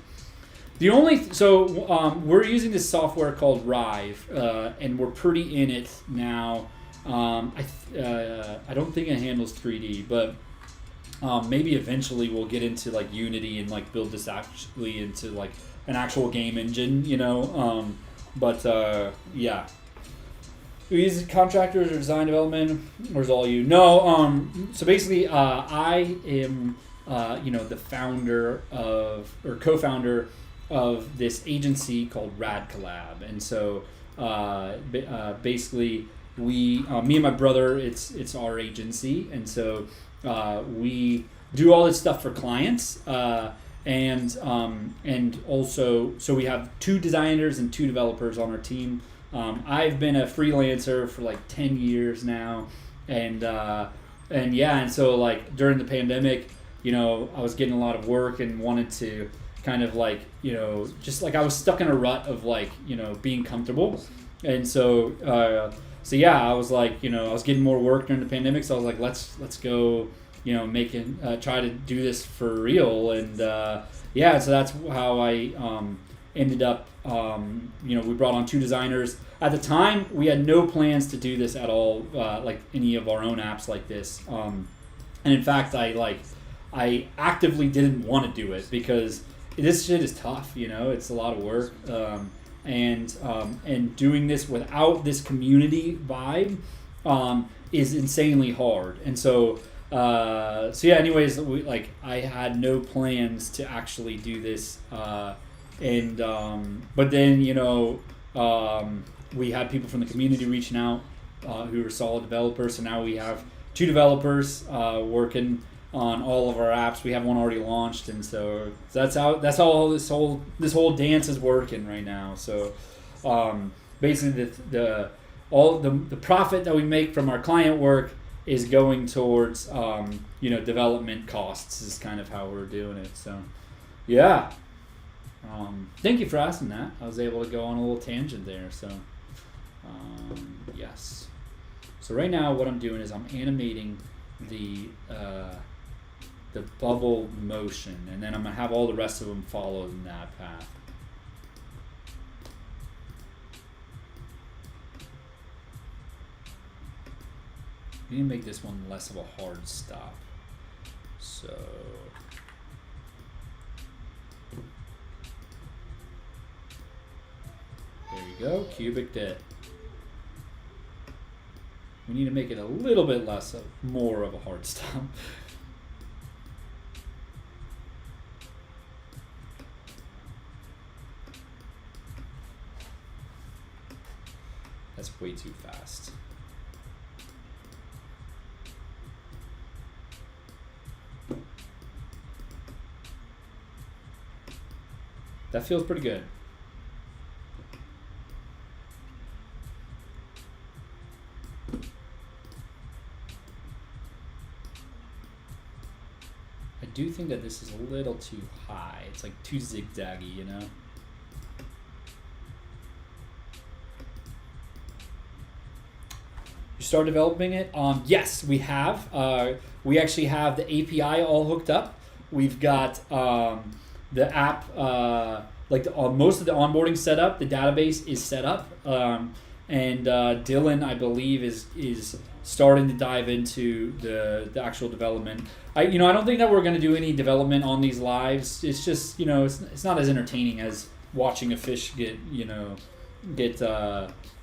We're using this software called Rive, and we're pretty in it now. I don't think it handles 3D, but maybe eventually we'll get into Unity and build this actually into an actual game engine, yeah. We use contractors or design development, or is it all you? No. So basically, I am the founder or co-founder of this agency called Rad Collab, and so basically me and my brother, it's our agency, and so we do all this stuff for clients, and also so we have 2 designers and 2 developers on our team. I've been a freelancer for 10 years now, and and yeah, and so like during the pandemic, I was getting a lot of work and wanted to kind of like, just like I was stuck in a rut of like, being comfortable. And so yeah, I was like, I was getting more work during the pandemic. So I was like, let's go, try to do this for real. And yeah, so that's how I ended up, we brought on 2 designers. At the time, we had no plans to do this at all, like any of our own apps like this. And in fact, I actively didn't want to do it because this shit is tough. It's a lot of work, and doing this without this community vibe is insanely hard. And so yeah. Anyways, I had no plans to actually do this, and but then we had people from the community reaching out who were solid developers. So now we have 2 developers working on all of our apps. We have one already launched, and so that's how this whole dance is working right now. So basically, the profit that we make from our client work is going towards development costs. Is kind of how we're doing it. So yeah. Thank you for asking that. I was able to go on a little tangent there. So yes. So right now, what I'm doing is I'm animating the bubble motion, and then I'm gonna have all the rest of them follow in that path. We need to make this one less of a hard stop. So there you go, cubic dit. We need to make it a little bit more of a hard stop. That's way too fast. That feels pretty good. I do think that this is a little too high. It's like too zigzaggy, You start developing it? Yes, we have. We actually have the API all hooked up. We've got the app, most of the onboarding set up. The database is set up, and Dylan, I believe, is starting to dive into the actual development. I don't think that we're going to do any development on these lives. It's just it's not as entertaining as watching a fish get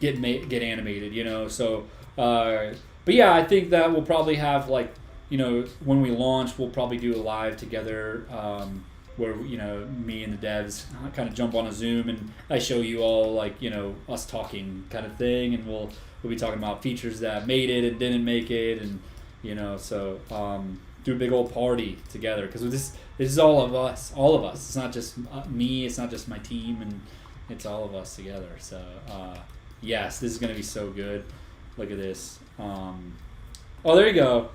animated. So. But yeah, I think that we'll probably have when we launch, we'll probably do a live together where me and the devs kind of jump on a Zoom and I show you all us talking kind of thing, and we'll be talking about features that made it and didn't make it, and so do a big old party together, because this is all of us. It's not just me. It's not just my team, and it's all of us together. So yes, this is gonna be so good. Look at this. Oh, there you go.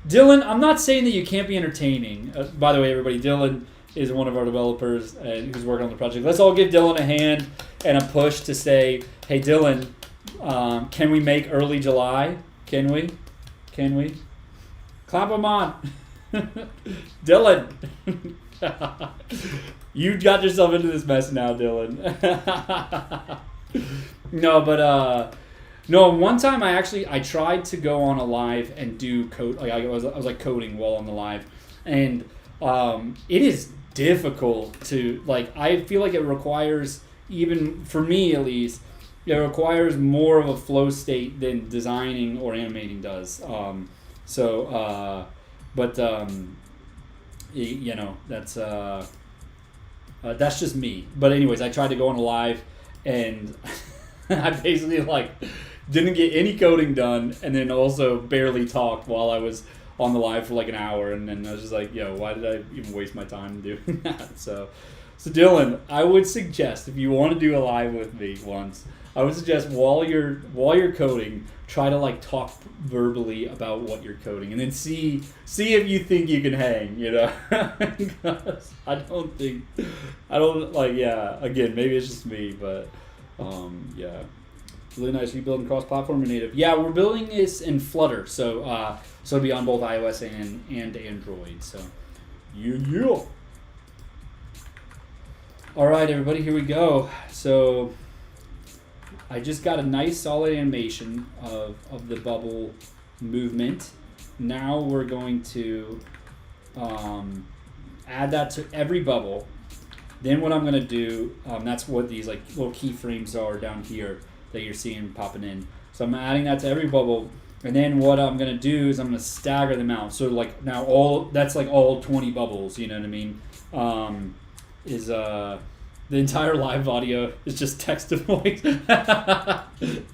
Dylan, I'm not saying that you can't be entertaining. By the way, everybody, Dylan is one of our developers who's working on the project. Let's all give Dylan a hand and a push to say, hey, Dylan, can we make early July? Can we? Clap him on. Dylan. You got yourself into this mess now, Dylan. No, one time I tried to go on a live and do code. I was coding while on the live, and it is difficult to I feel like it requires, even for me at least, it requires more of a flow state than designing or animating does. That's just me. But anyways, I tried to go on a live, and I basically didn't get any coding done, and then also barely talked while I was on the live for an hour, and then I was just why did I even waste my time doing that? So Dylan, I would suggest, if you want to do a live with me once, I would suggest while you're coding, try to like talk verbally about what you're coding, and then see if you think you can hang. You know, 'Cause I don't like. Yeah, again, maybe it's just me, but yeah, really nice. Are you building cross-platform or native? Yeah, we're building this in Flutter, so it'll be on both iOS and Android. So, yeah. All right, everybody, here we go. So, I just got a nice solid animation of the bubble movement. Now we're going to add that to every bubble. Then what I'm going to do, that's what these like little keyframes are down here that you're seeing popping in. So I'm adding that to every bubble. And then what I'm going to do is I'm going to stagger them out. So like now that's like all 20 bubbles, you know what I mean? The entire live audio is just text to voice. That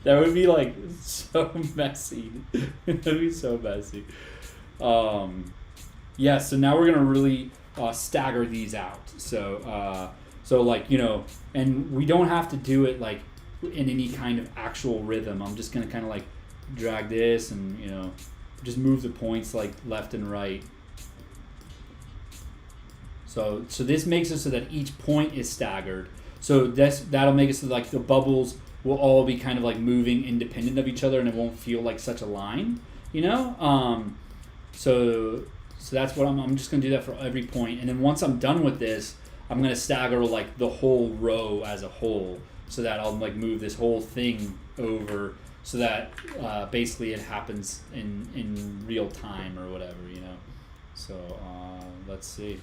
would be like so messy. That would be so messy. Yeah, so now we're gonna really stagger these out. So like, you know, and we don't have to do it like in any kind of actual rhythm. I'm just gonna kind of like drag this and, you know, just move the points like left and right. So this makes it so that each point is staggered. So that'll make it so like the bubbles will all be kind of like moving independent of each other, and it won't feel like such a line, you know. So that's what I'm just gonna do that for every point, and then once I'm done with this, I'm gonna stagger like the whole row as a whole, so that I'll like move this whole thing over, so that basically it happens in real time or whatever, you know. So let's see.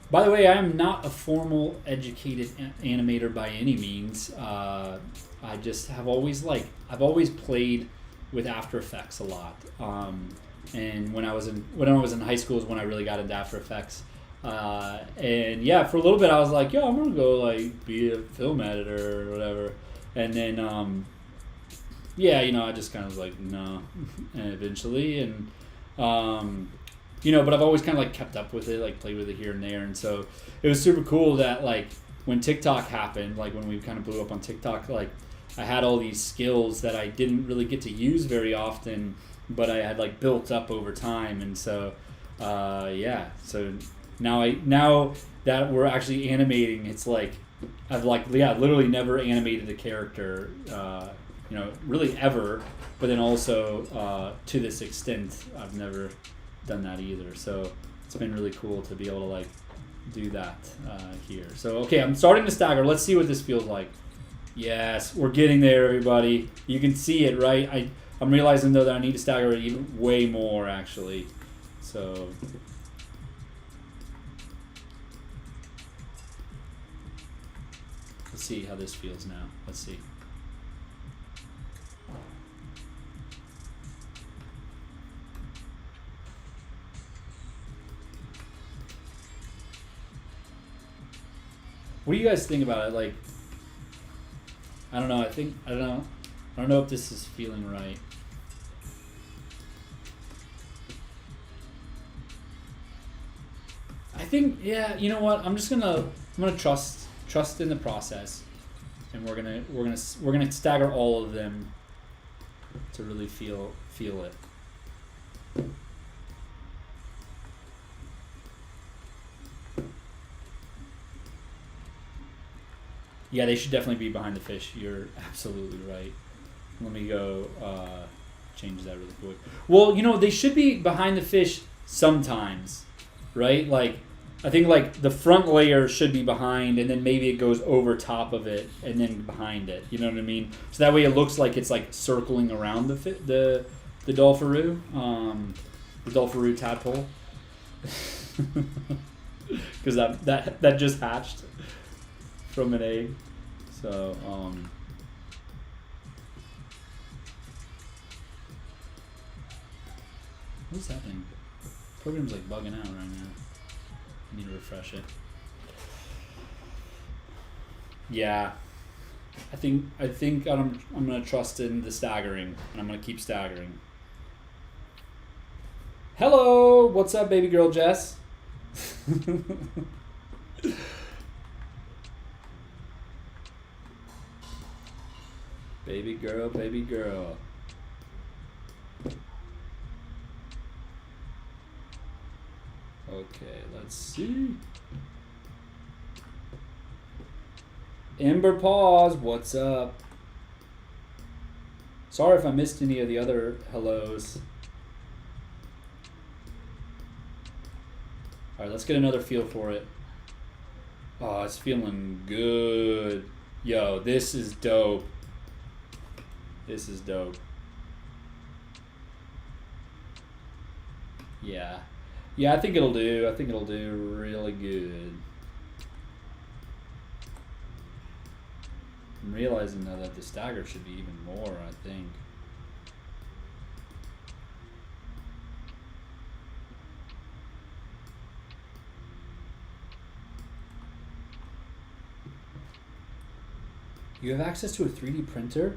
By the way, I am not a formal educated animator by any means. I just have I've always played with After Effects a lot. And when I was in high school is when I really got into After Effects. And yeah, for a little bit I was like, yo, I'm gonna go like be a film editor or whatever. And then yeah, you know, I just kind of was like, no. And eventually, and you know, but I've always kind of like kept up with it, like played with it here and there, and so it was super cool that like when TikTok happened, like when we kind of blew up on TikTok, like I had all these skills that I didn't really get to use very often, but I had like built up over time, and so yeah, so now that we're actually animating, it's like I've like literally never animated a character, you know, really ever, but then also to this extent, I've never done that either, so it's been really cool to be able to like do that here. So okay, I'm starting to stagger. Let's see what this feels like. Yes, we're getting there, everybody. You can see it, right? I'm realizing though that I need to stagger it even way more actually. So let's see how this feels now. Let's see. What do you guys think about it? Like, I don't know. I don't know if this is feeling right. I think, yeah. You know what? I'm gonna trust in the process, and we're gonna stagger all of them to really feel it. Yeah, they should definitely be behind the fish. You're absolutely right. Let me go change that really quick. Well, you know, they should be behind the fish sometimes, right? Like, I think like the front layer should be behind, and then maybe it goes over top of it and then behind it. You know what I mean? So that way it looks like it's like circling around the Dolpharoo, the Dolpharoo tadpole, because that just hatched from an egg. So what's happening? Program's like bugging out right now. I need to refresh it. Yeah, I think I'm gonna trust in the staggering, and I'm gonna keep staggering. Hello, what's up, baby girl Jess? Baby girl, baby girl. Okay, let's see. Ember Paws, what's up? Sorry if I missed any of the other hellos. Alright, let's get another feel for it. Oh, it's feeling good. Yo, this is dope. This is dope. Yeah. Yeah, I think it'll do. I think it'll do really good. I'm realizing now that the stagger should be even more, I think. You have access to a 3D printer?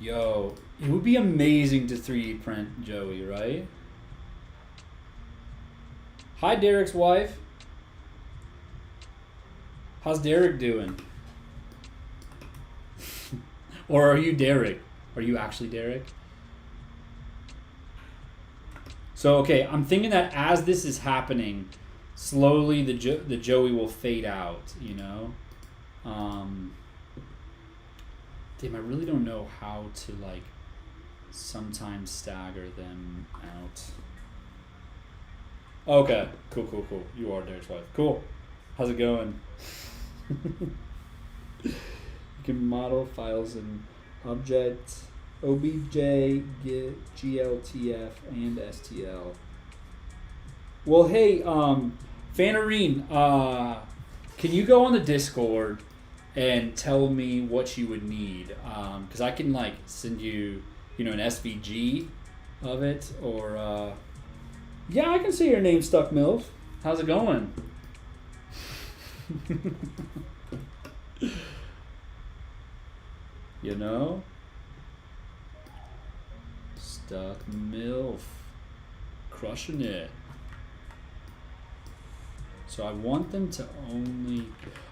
Yo, it would be amazing to 3D print Joey, right? Hi, Derek's wife. How's Derek doing? Or are you Derek? Are you actually Derek? So, okay, I'm thinking that as this is happening, slowly the Joey will fade out, you know? Damn, I really don't know how to, like, sometimes stagger them out. Okay, cool. You are Derek's wife. Cool. How's it going? You can model files in Object, OBJ, Git, GLTF, and STL. Well, hey, Fanarine, can you go on the Discord and tell me what you would need? Because I can, like, send you, you know, an SVG of it, or, yeah, I can see your name, Stuck MILF. How's it going? You know? Stuck MILF. Crushing it. So I want them to only...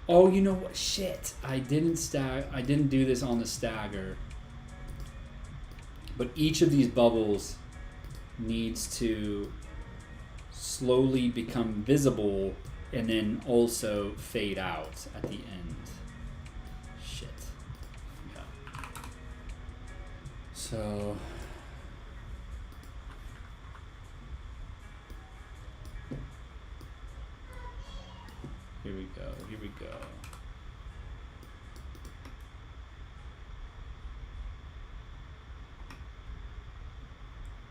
Oh, you know what? Shit. I didn't do this on the stagger. But each of these bubbles needs to slowly become visible and then also fade out at the end. Shit. Yeah. So here we go.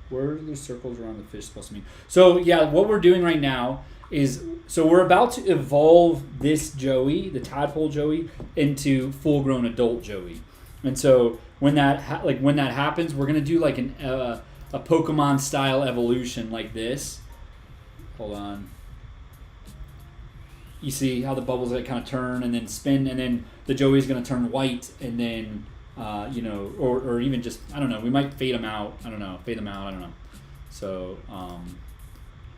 Where are the circles around the fish supposed to mean? So yeah, what we're doing right now is, so we're about to evolve this Joey, the tadpole Joey, into full-grown adult Joey. And so when that happens, we're gonna do like a Pokemon style evolution like this. Hold on. You see how the bubbles like kind of turn and then spin, and then the Joey's gonna turn white, and then you know, or even just, I don't know, we might fade them out. I don't know. So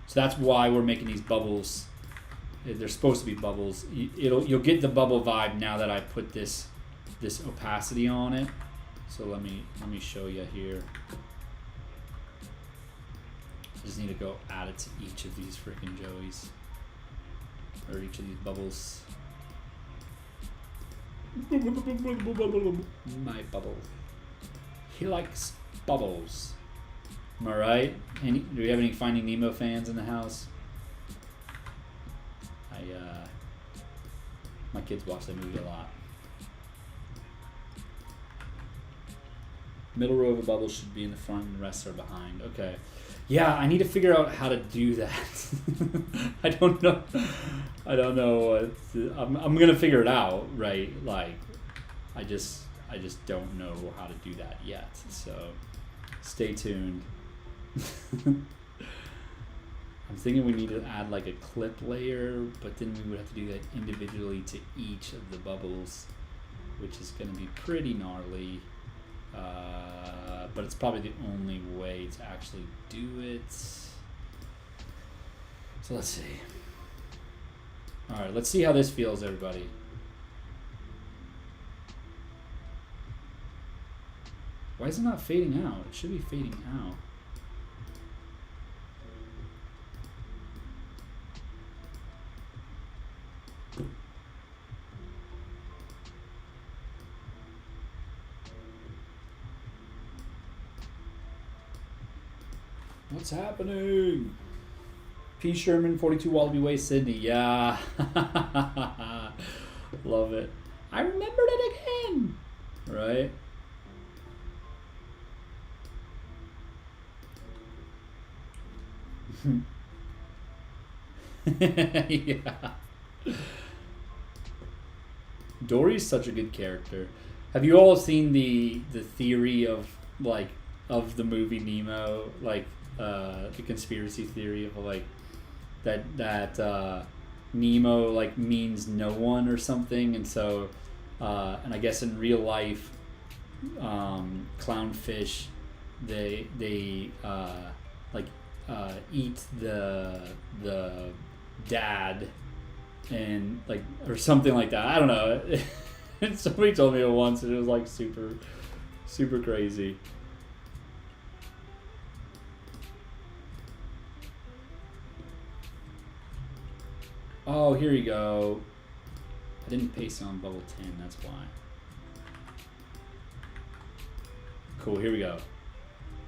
so that's why we're making these bubbles. They're supposed to be bubbles. You'll get the bubble vibe now that I put this opacity on it. So let me show you here. I just need to go add it to each of these freaking Joeys, or each of these bubbles. My bubble. He likes bubbles. Am I right? Do we have any Finding Nemo fans in the house? My kids watch that movie a lot. Middle row of a bubble should be in the front and the rest are behind. Okay. Yeah, I need to figure out how to do that. I don't know. I'm gonna figure it out, right? Like, I just don't know how to do that yet. So, stay tuned. I'm thinking we need to add like a clip layer, but then we would have to do that individually to each of the bubbles, which is gonna be pretty gnarly. But it's probably the only way to actually do it. So let's see. Alright, let's see how this feels, everybody. Why is it not fading out? It should be fading out. What's happening? P. Sherman, 42 Wallaby Way, Sydney. Yeah. Love it. I remembered it again. Right? Yeah. Dory's such a good character. Have you all seen the theory of like of the movie Nemo, like the conspiracy theory of like that Nemo like means no one or something, and so and I guess in real life, clownfish they like eat the dad and like or something like that. I don't know. Somebody told me it once and it was like super crazy. Oh, here you go. I didn't paste it on bubble 10, that's why. Cool, here we go.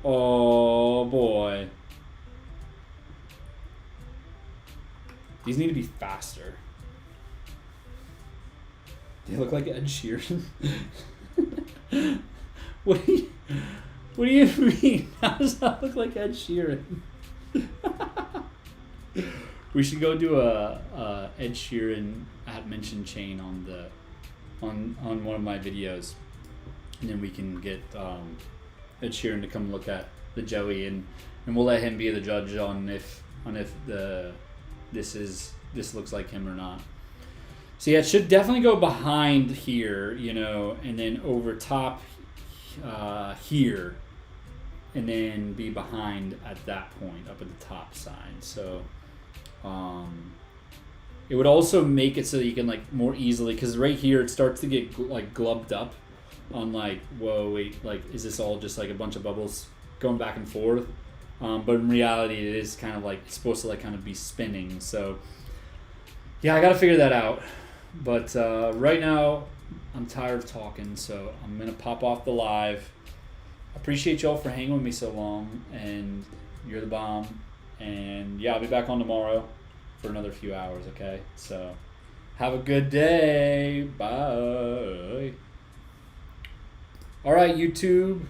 Oh boy. These need to be faster. They look like Ed Sheeran. What do you mean? How does that look like Ed Sheeran? We should go do a Ed Sheeran @mention chain on one of my videos, and then we can get Ed Sheeran to come look at the Joey, and we'll let him be the judge on if this looks like him or not. So yeah, it should definitely go behind here, you know, and then over top here, and then be behind at that point up at the top side. So it would also make it so that you can like more easily, because right here it starts to get like glubbed up on like, whoa, wait, like is this all just like a bunch of bubbles going back and forth? But in reality it is kind of like it's supposed to like kind of be spinning. So yeah, I gotta figure that out. But right now I'm tired of talking, so I'm gonna pop off the live. Appreciate y'all for hanging with me so long, and you're the bomb. And yeah, I'll be back on tomorrow for another few hours, okay? So have a good day. Bye. All right, YouTube.